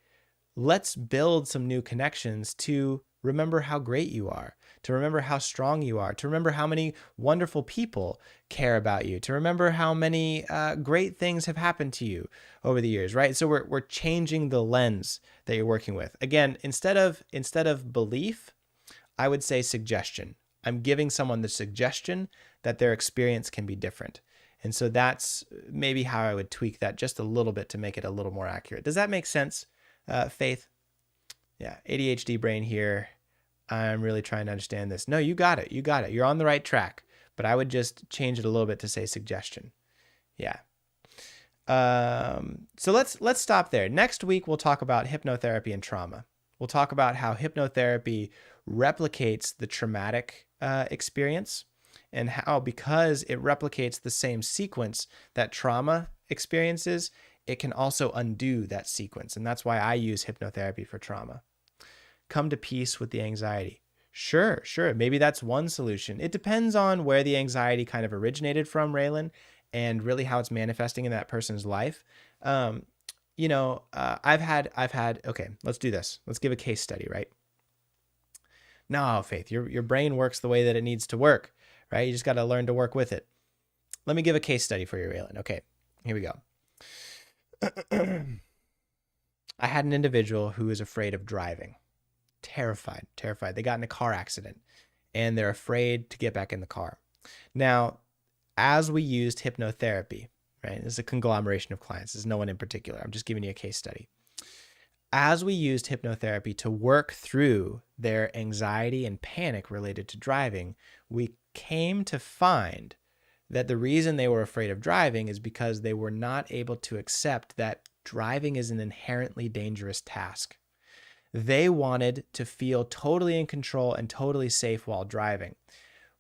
Let's build some new connections to remember how great you are, to remember how strong you are, to remember how many wonderful people care about you, to remember how many great things have happened to you over the years, right? So we're changing the lens that you're working with. Again, instead of belief, I would say suggestion. I'm giving someone the suggestion that their experience can be different. And so that's maybe how I would tweak that just a little bit to make it a little more accurate. Does that make sense? Faith? Yeah, ADHD brain here. I'm really trying to understand this. No, you got it. You're on the right track. But I would just change it a little bit to say suggestion. Yeah. So let's stop there. Next week, we'll talk about hypnotherapy and trauma. We'll talk about how hypnotherapy replicates the traumatic experience, and how, because it replicates the same sequence that trauma experiences, it can also undo that sequence. And that's why I use hypnotherapy for trauma. Come to peace with the anxiety. Sure. Maybe that's one solution. It depends on where the anxiety kind of originated from, Raylan, and really how it's manifesting in that person's life. I've had, okay, let's do this. Let's give a case study, right? No, Faith, your brain works the way that it needs to work, right? You just got to learn to work with it. Let me give a case study for you, Raylan. Okay, here we go. I had an individual who is afraid of driving. Terrified. They got in a car accident and they're afraid to get back in the car. Now, as we used hypnotherapy, right? This is a conglomeration of clients. This is no one in particular. I'm just giving you a case study. As we used hypnotherapy to work through their anxiety and panic related to driving, we came to find that the reason they were afraid of driving is because they were not able to accept that driving is an inherently dangerous task. They wanted to feel totally in control and totally safe while driving,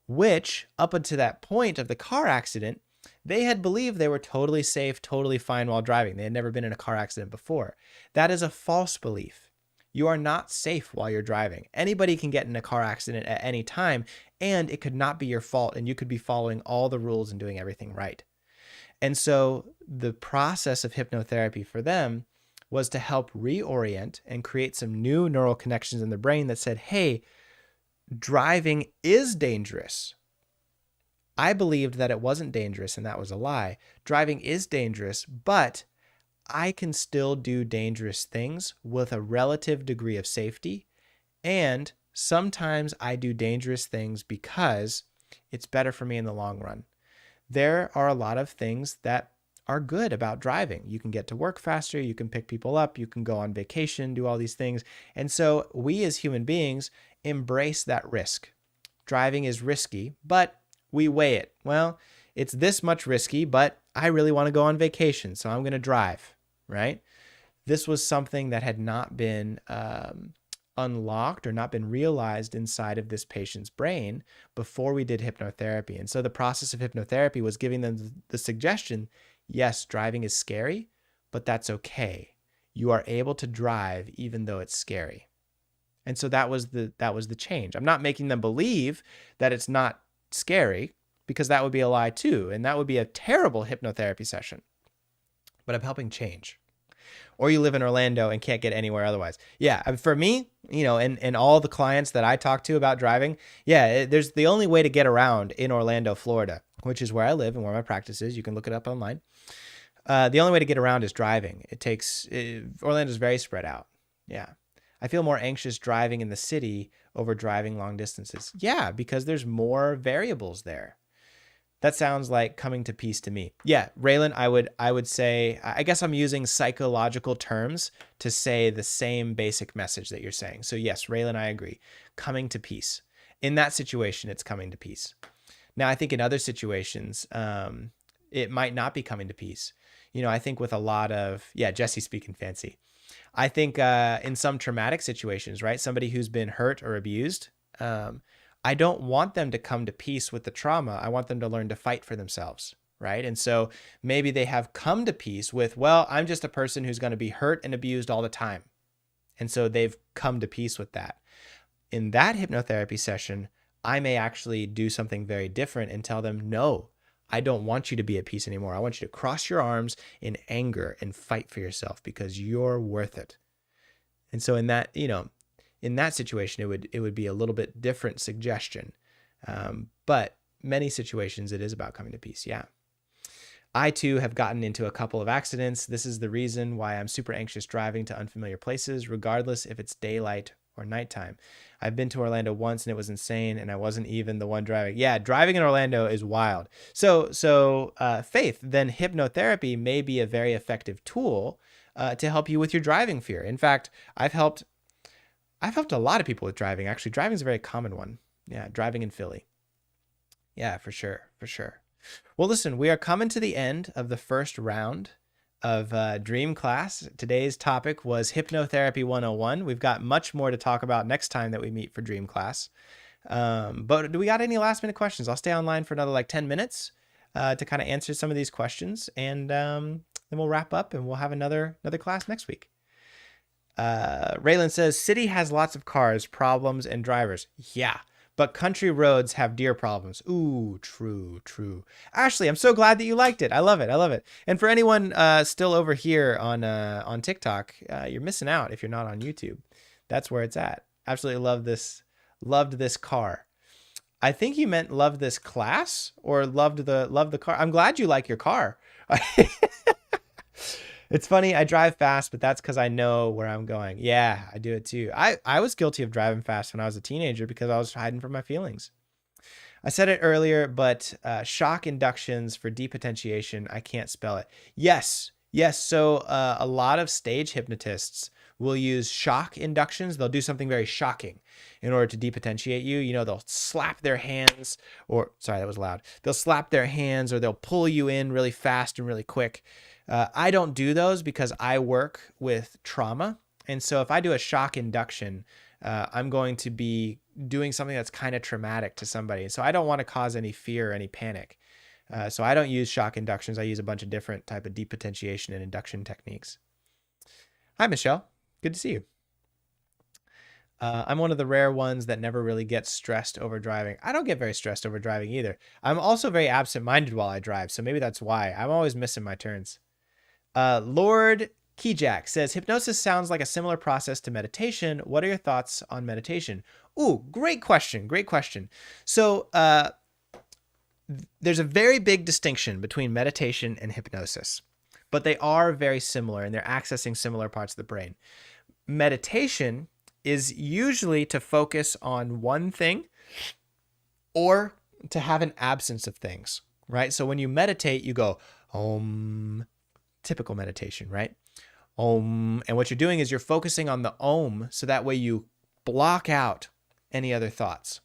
which up until that point of the car accident, they had believed they were totally safe, totally fine while driving. They had never been in a car accident before. That is a false belief. You are not safe while you're driving. Anybody can get in a car accident at any time, and it could not be your fault, and you could be following all the rules and doing everything right. And so the process of hypnotherapy for them was to help reorient and create some new neural connections in the brain that said, hey, driving is dangerous, I believed that it wasn't dangerous, and that was a lie. Driving is dangerous, but I can still do dangerous things with a relative degree of safety. And sometimes I do dangerous things because it's better for me in the long run. There are a lot of things that are good about driving. You can get to work faster, you can pick people up, you can go on vacation, do all these things. And so we as human beings embrace that risk. Driving is risky, but we weigh it. Well, it's this much risky, but I really want to go on vacation, so I'm going to drive, right? This was something that had not been unlocked or not been realized inside of this patient's brain before we did hypnotherapy. And so the process of hypnotherapy was giving them the suggestion, yes, driving is scary, but that's okay. You are able to drive even though it's scary. And so that was the change. I'm not making them believe that it's not scary, because that would be a lie too, and that would be a terrible hypnotherapy session. But I'm helping change. Or you live in Orlando and can't get anywhere otherwise. Yeah, for me, and all the clients that I talk to about driving, there's the only way to get around in Orlando, Florida, which is where I live and where my practice is. You can look it up online. The only way to get around is driving. Orlando's very spread out. Yeah. I feel more anxious driving in the city over driving long distances. Yeah, because there's more variables there. That sounds like coming to peace to me. Yeah, Raylan, I would say, I guess I'm using psychological terms to say the same basic message that you're saying. So yes, Raylan, I agree. Coming to peace. In that situation, it's coming to peace. Now, I think in other situations, it might not be coming to peace. I think with a lot of, Jesse speaking fancy. I think in some traumatic situations, right? Somebody who's been hurt or abused, I don't want them to come to peace with the trauma. I want them to learn to fight for themselves, right? And so maybe they have come to peace with, well, I'm just a person who's going to be hurt and abused all the time. And so they've come to peace with that. In that hypnotherapy session, I may actually do something very different and tell them, no, I don't want you to be at peace anymore. I want you to cross your arms in anger and fight for yourself because you're worth it. And so in that situation, it would be a little bit different suggestion. But many situations, it is about coming to peace. Yeah. I too have gotten into a couple of accidents. This is the reason why I'm super anxious driving to unfamiliar places, regardless if it's daylight or nighttime. I've been to Orlando once and it was insane, and I wasn't even the one driving. Yeah, driving in Orlando is wild. So Faith, then hypnotherapy may be a very effective tool to help you with your driving fear. In fact, I've helped a lot of people with driving. Actually, driving is a very common one. Yeah, driving in Philly. Yeah, for sure. Well, listen, we are coming to the end of the first round of Dream Class. Today's topic was Hypnotherapy 101. We've got much more to talk about next time that we meet for Dream Class. But do we got any last minute questions? I'll stay online for another 10 minutes to kind of answer some of these questions. And then we'll wrap up and we'll have another class next week. Raylan says, city has lots of cars, problems, and drivers. Yeah, but country roads have deer problems. Ooh, true. Ashley, I'm so glad that you liked it. I love it. And for anyone still over here on TikTok, you're missing out if you're not on YouTube. That's where it's at. Absolutely loved this car. I think you meant love this class or loved the car. I'm glad you like your car. It's funny, I drive fast, but that's because I know where I'm going. Yeah, I do it too. I was guilty of driving fast when I was a teenager because I was hiding from my feelings. I said it earlier, but shock inductions for depotentiation, I can't spell it. Yes. So a lot of stage hypnotists will use shock inductions. They'll do something very shocking in order to depotentiate you. They'll slap their hands sorry, that was loud. They'll slap their hands or they'll pull you in really fast and really quick. I don't do those because I work with trauma. And so if I do a shock induction, I'm going to be doing something that's kind of traumatic to somebody. So I don't want to cause any fear or any panic. So I don't use shock inductions. I use a bunch of different type of depotentiation and induction techniques. Hi, Michelle. Good to see you. I'm one of the rare ones that never really gets stressed over driving. I don't get very stressed over driving either. I'm also very absent-minded while I drive. So maybe that's why. I'm always missing my turns. Lord Keyjack says, hypnosis sounds like a similar process to meditation. What are your thoughts on meditation? Ooh, great question. So there's a very big distinction between meditation and hypnosis, but they are very similar and they're accessing similar parts of the brain. Meditation is usually to focus on one thing or to have an absence of things, right? So when you meditate, you go, Om, typical meditation, right? Om. And what you're doing is you're focusing on the Om so that way you block out any other thoughts.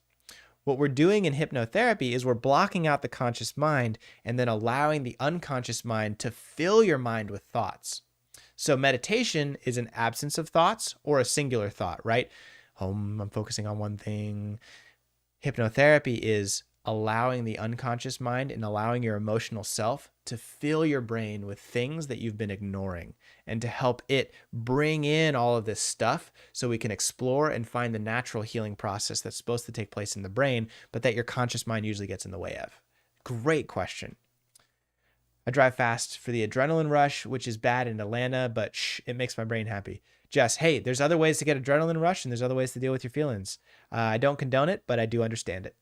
What we're doing in hypnotherapy is we're blocking out the conscious mind and then allowing the unconscious mind to fill your mind with thoughts. So meditation is an absence of thoughts or a singular thought, right? I'm focusing on one thing. Hypnotherapy is allowing the unconscious mind and allowing your emotional self to fill your brain with things that you've been ignoring and to help it bring in all of this stuff so we can explore and find the natural healing process that's supposed to take place in the brain, but that your conscious mind usually gets in the way of. Great question. I drive fast for the adrenaline rush, which is bad in Atlanta, but it makes my brain happy. Jess, hey, there's other ways to get adrenaline rush and there's other ways to deal with your feelings. I don't condone it, but I do understand it.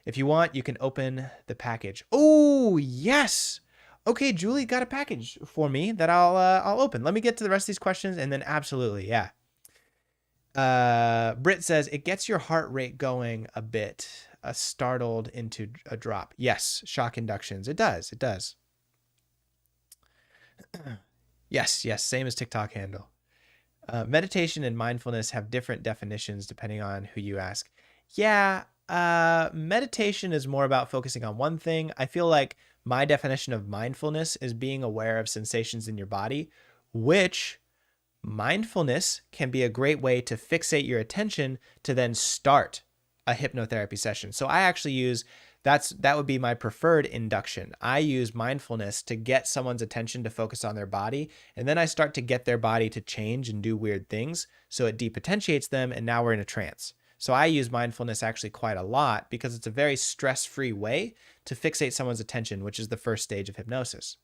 If you want, you can open the package. Oh, yes. Okay, Julie got a package for me that I'll open. Let me get to the rest of these questions and then absolutely, yeah. Britt says, it gets your heart rate going a bit, startled into a drop. Yes, shock inductions. It does. Yes, same as TikTok handle. Meditation and mindfulness have different definitions depending on who you ask. Yeah, meditation is more about focusing on one thing. I feel like my definition of mindfulness is being aware of sensations in your body, which mindfulness can be a great way to fixate your attention to then start a hypnotherapy session. So I actually use that would be my preferred induction. I use mindfulness to get someone's attention to focus on their body, and then I start to get their body to change and do weird things. So it depotentiates them, and now we're in a trance. So I use mindfulness actually quite a lot because it's a very stress-free way to fixate someone's attention, which is the first stage of hypnosis.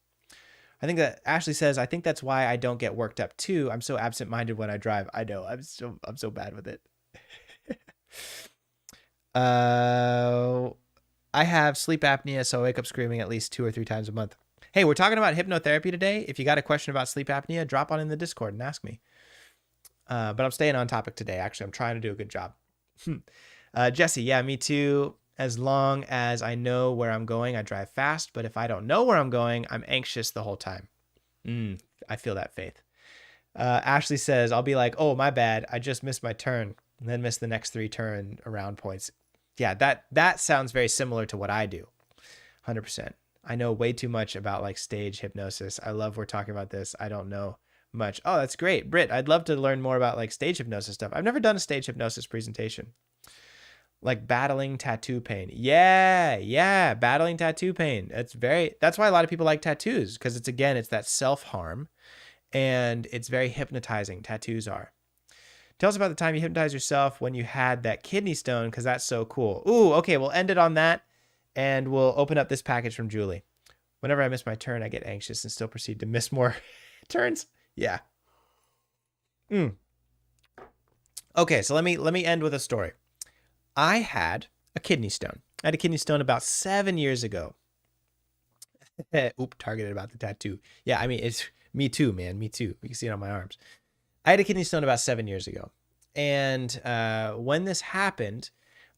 I think that Ashley says, I think that's why I don't get worked up too. I'm so absent-minded when I drive. I know, I'm so bad with it. I have sleep apnea, so I wake up screaming at least 2 or 3 times a month. Hey, we're talking about hypnotherapy today. If you got a question about sleep apnea, drop on in the Discord and ask me. But I'm staying on topic today. Actually, I'm trying to do a good job. Jesse, yeah, me too. As long as I know where I'm going, I drive fast. But if I don't know where I'm going, I'm anxious the whole time. I feel that, Faith. Ashley says, I'll be like, oh, my bad. I just missed my turn and then miss the next 3 turn around points. Yeah, that sounds very similar to what I do. 100%. I know way too much about like stage hypnosis. I love we're talking about this. I don't know much. Oh, that's great. Britt, I'd love to learn more about like stage hypnosis stuff. I've never done a stage hypnosis presentation. Like battling tattoo pain. Yeah, battling tattoo pain. That's why a lot of people like tattoos, because it's that self-harm and it's very hypnotizing. Tattoos are. Tell us about the time you hypnotized yourself when you had that kidney stone, because that's so cool. Ooh, okay, we'll end it on that, and we'll open up this package from Julie. Whenever I miss my turn, I get anxious and still proceed to miss more turns. Yeah. Okay, so let me end with a story. I had a kidney stone. I had a kidney stone about 7 years ago. Oop, targeted about the tattoo. Yeah, I mean, it's me too, man. Me too. You can see it on my arms. I had a kidney stone about 7 years ago. And when this happened,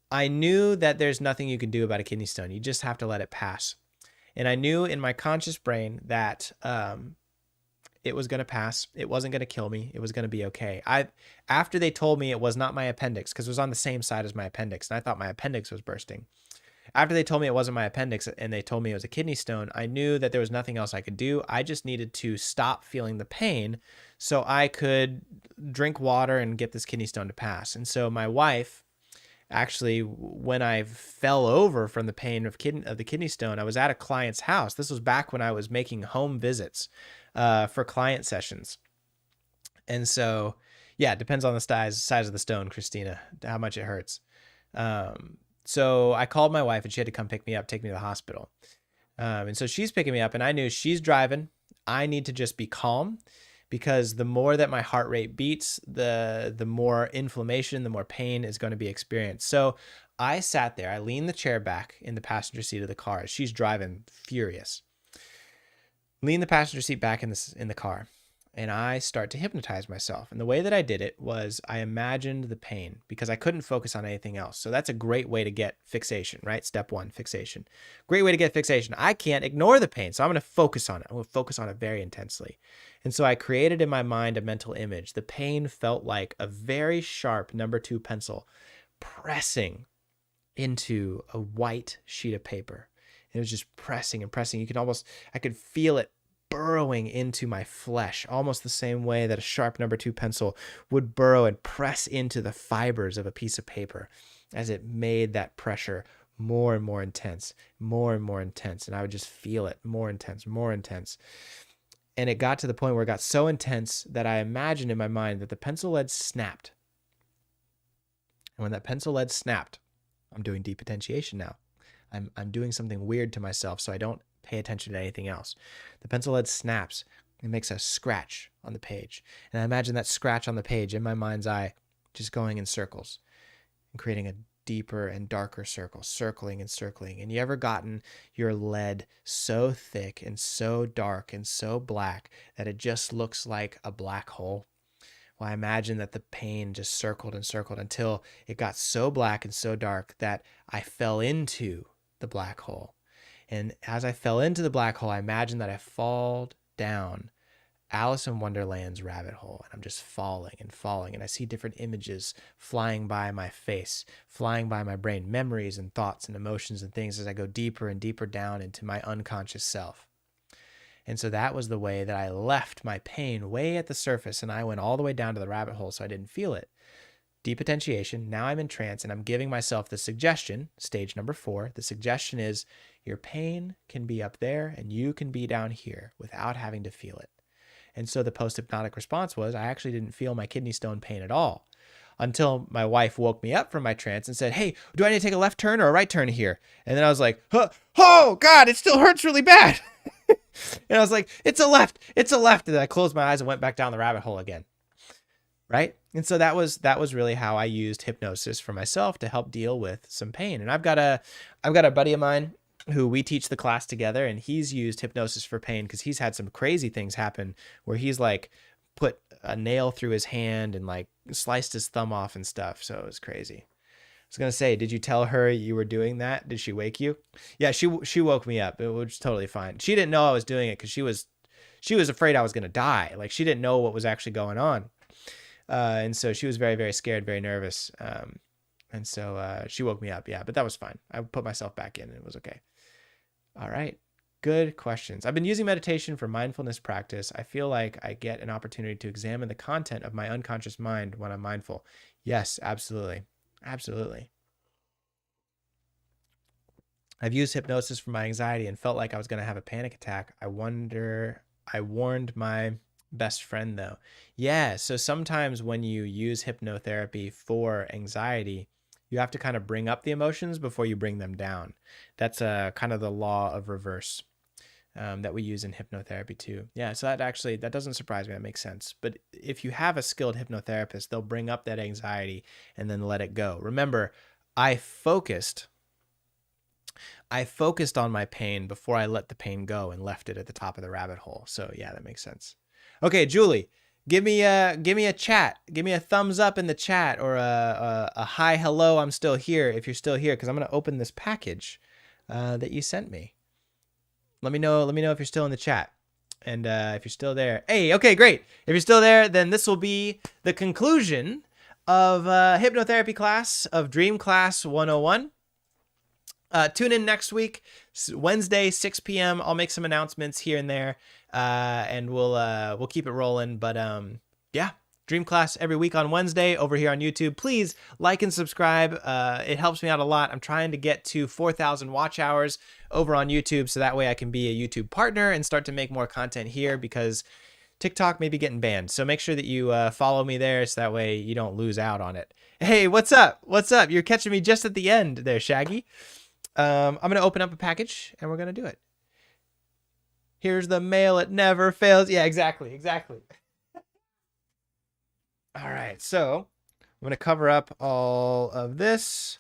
I knew that there's nothing you can do about a kidney stone. You just have to let it pass. And I knew in my conscious brain that it was going to pass. It wasn't going to kill me. It was going to be okay. After they told me it was not my appendix, because it was on the same side as my appendix, and I thought my appendix was bursting. After they told me it wasn't my appendix and they told me it was a kidney stone, I knew that there was nothing else I could do. I just needed to stop feeling the pain so I could drink water and get this kidney stone to pass. And so my wife, actually, when I fell over from the pain of the kidney stone, I was at a client's house. This was back when I was making home visits for client sessions. And so, yeah, it depends on the size of the stone, Christina, how much it hurts. So I called my wife and she had to come pick me up, take me to the hospital. And so she's picking me up and I knew she's driving. I need to just be calm, because the more that my heart rate beats, the more inflammation, the more pain is going to be experienced. So I sat there. I leaned the chair back in the passenger seat of the car. She's driving furious. Lean the passenger seat back in the car, and I start to hypnotize myself. And the way that I did it was I imagined the pain because I couldn't focus on anything else. So that's a great way to get fixation, right? Step one, fixation. Great way to get fixation. I can't ignore the pain, so I'm going to focus on it. I'm going to focus on it very intensely. And so I created in my mind a mental image. The pain felt like a very sharp number 2 pencil pressing into a white sheet of paper. It was just pressing and pressing. I could feel it burrowing into my flesh, almost the same way that a sharp number 2 pencil would burrow and press into the fibers of a piece of paper as it made that pressure more and more intense, more and more intense. And I would just feel it more intense, more intense. And it got to the point where it got so intense that I imagined in my mind that the pencil lead snapped. And when that pencil lead snapped, I'm doing depotentiation now. I'm doing something weird to myself so I don't pay attention to anything else. The pencil lead snaps and makes a scratch on the page. And I imagine that scratch on the page in my mind's eye just going in circles and creating a deeper and darker circle, circling and circling. And you ever gotten your lead so thick and so dark and so black that it just looks like a black hole? Well, I imagine that the pain just circled and circled until it got so black and so dark that I fell into the black hole. And as I fell into the black hole, I imagine that I fall down Alice in Wonderland's rabbit hole, and I'm just falling and falling, and I see different images flying by my face, flying by my brain, memories and thoughts and emotions and things as I go deeper and deeper down into my unconscious self. And so that was the way that I left my pain way at the surface, and I went all the way down to the rabbit hole so I didn't feel it. Depotentiation. Now I'm in trance, and I'm giving myself the suggestion, stage number 4. The suggestion is your pain can be up there and you can be down here without having to feel it. And so the post-hypnotic response was I actually didn't feel my kidney stone pain at all until my wife woke me up from my trance and said, hey, do I need to take a left turn or a right turn here? And then I was like, oh God, it still hurts really bad. And I was like, it's a left. And then I closed my eyes and went back down the rabbit hole again. Right? And so that was really how I used hypnosis for myself to help deal with some pain. And I've got a buddy of mine who we teach the class together, and he's used hypnosis for pain because he's had some crazy things happen where he's like put a nail through his hand and like sliced his thumb off and stuff. So it was crazy. I was going to say, did you tell her you were doing that? Did she wake you? Yeah, she woke me up. It was totally fine. She didn't know I was doing it because she was afraid I was going to die. Like she didn't know what was actually going on. And so she was very, very scared, very nervous. And so she woke me up. Yeah, but that was fine. I put myself back in and it was okay. All right. Good questions. I've been using meditation for mindfulness practice. I feel like I get an opportunity to examine the content of my unconscious mind when I'm mindful. Yes, absolutely. Absolutely. I've used hypnosis for my anxiety and felt like I was going to have a panic attack. I warned my best friend though. Yeah. So sometimes when you use hypnotherapy for anxiety, you have to kind of bring up the emotions before you bring them down. That's kind of the law of reverse that we use in hypnotherapy too. Yeah. So that doesn't surprise me. That makes sense. But if you have a skilled hypnotherapist, they'll bring up that anxiety and then let it go. Remember, I focused on my pain before I let the pain go and left it at the top of the rabbit hole. So yeah, that makes sense. Okay, Julie, give me a chat. Give me a thumbs up in the chat or a hi, hello, I'm still here if you're still here, because I'm going to open this package that you sent me. Let me know if you're still in the chat. And if you're still there, hey, okay, great. If you're still there, then this will be the conclusion of hypnotherapy class of Dream Class 101. Tune in next week, Wednesday, 6 p.m. I'll make some announcements here and there, and we'll keep it rolling. But yeah, Dream Class every week on Wednesday over here on YouTube. Please like and subscribe. It helps me out a lot. I'm trying to get to 4,000 watch hours over on YouTube, so that way I can be a YouTube partner and start to make more content here, because TikTok may be getting banned. So make sure that you follow me there, so that way you don't lose out on it. Hey, what's up? What's up? You're catching me just at the end there, Shaggy. I'm going to open up a package and we're going to do it. Here's the mail. It never fails. Yeah, exactly. All right. So I'm going to cover up all of this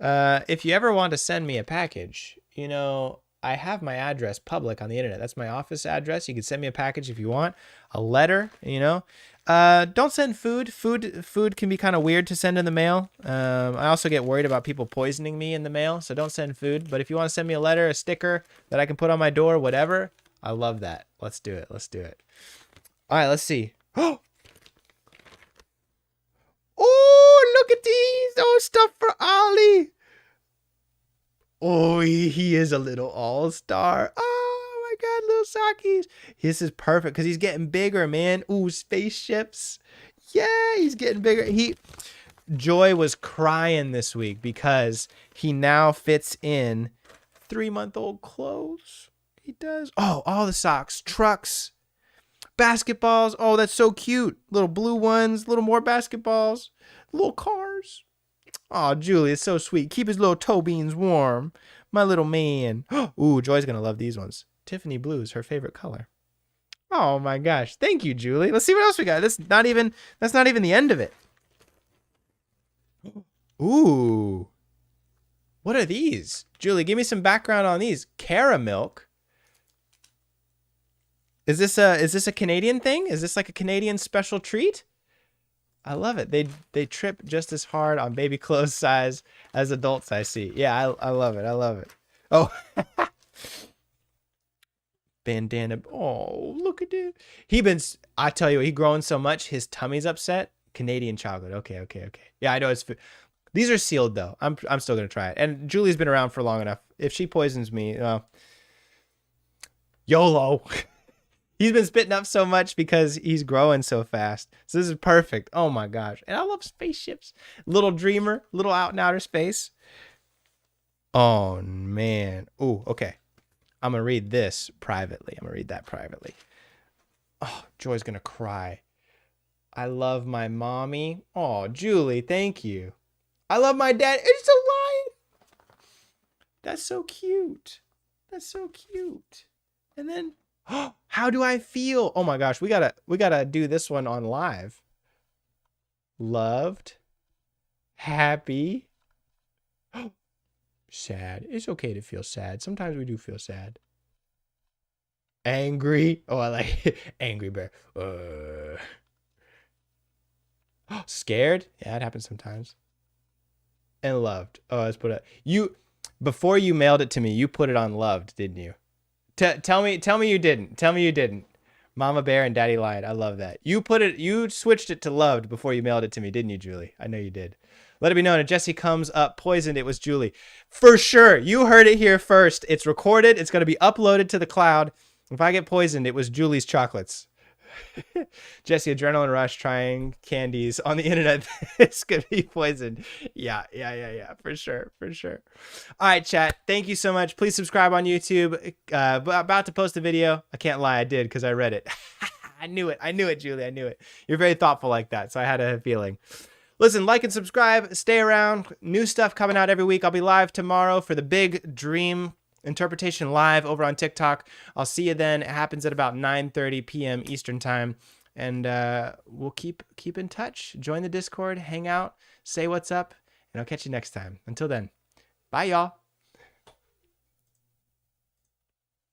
If you ever want to send me a package, you know, I have my address public on the internet. That's my office address. You can send me a package if you want, a letter, you know. Don't send food. Food can be kind of weird to send in the mail. I also get worried about people poisoning me in the mail, so don't send food. But if you want to send me a letter, a sticker that I can put on my door, whatever, I love that. Let's do it. Let's do it. All right, let's see. Oh, look at these. Oh, stuff for Ollie. Oh, he is a little all-star. Oh, my God, little sockies. This is perfect because he's getting bigger, man. Ooh, spaceships. Yeah, he's getting bigger. Joy was crying this week because he now fits in 3-month-old clothes. He does. Oh, all the socks, trucks, basketballs. Oh, that's so cute. Little blue ones, little more basketballs, little cars. Oh, Julie, it's so sweet. Keep his little toe beans warm. My little man. Ooh, Joy's going to love these ones. Tiffany blue is her favorite color. Oh my gosh. Thank you, Julie. Let's see what else we got. That's not even the end of it. Ooh. What are these? Julie, give me some background on these. Caramilk. Is this a Canadian thing? Is this like a Canadian special treat? I love it. They trip just as hard on baby clothes size as adults, I see. Yeah, I love it. I love it. Oh. Bandana. Oh, look at it. I tell you what, he growing so much, his tummy's upset. Canadian chocolate. Okay. Yeah, I know it's these are sealed though. I'm still going to try it. And Julie's been around for long enough. If she poisons me, YOLO. He's been spitting up so much because he's growing so fast. So this is perfect. Oh my gosh. And I love spaceships. Little dreamer, little out in outer space. Oh man. Ooh, okay. I'm going to read this privately. I'm going to read that privately. Oh, Joy's going to cry. I love my mommy. Oh, Julie, thank you. I love my dad. It's a lion. That's so cute. That's so cute. And then how do I feel? Oh my gosh, we gotta do this one on live. Loved, happy, sad. It's okay to feel sad. Sometimes we do feel sad. Angry. Oh, I like it. Angry bear. Scared. Yeah, it happens sometimes. And loved. Oh, let's put it. Before you mailed it to me, you put it on loved, didn't you? Tell me you didn't. Tell me you didn't. Mama Bear and Daddy Lion. I love that. You switched it to loved before you mailed it to me, didn't you, Julie? I know you did. Let it be known if Jesse comes up poisoned, it was Julie. For sure. You heard it here first. It's recorded. It's going to be uploaded to the cloud. If I get poisoned, it was Julie's chocolates. Jesse, adrenaline rush, trying candies on the internet. This could be poisoned. Yeah. For sure. All right, chat. Thank you so much. Please subscribe on YouTube. About to post a video. I can't lie. I did because I read it. I knew it, Julie. I knew it. You're very thoughtful like that. So I had a feeling. Listen, like and subscribe. Stay around. New stuff coming out every week. I'll be live tomorrow for the big dream interpretation live over on TikTok. I'll see you then. It happens at about 9:30 p.m. Eastern time. And we'll keep in touch. Join the Discord, hang out, say what's up, and I'll catch you next time. Until then, bye, y'all.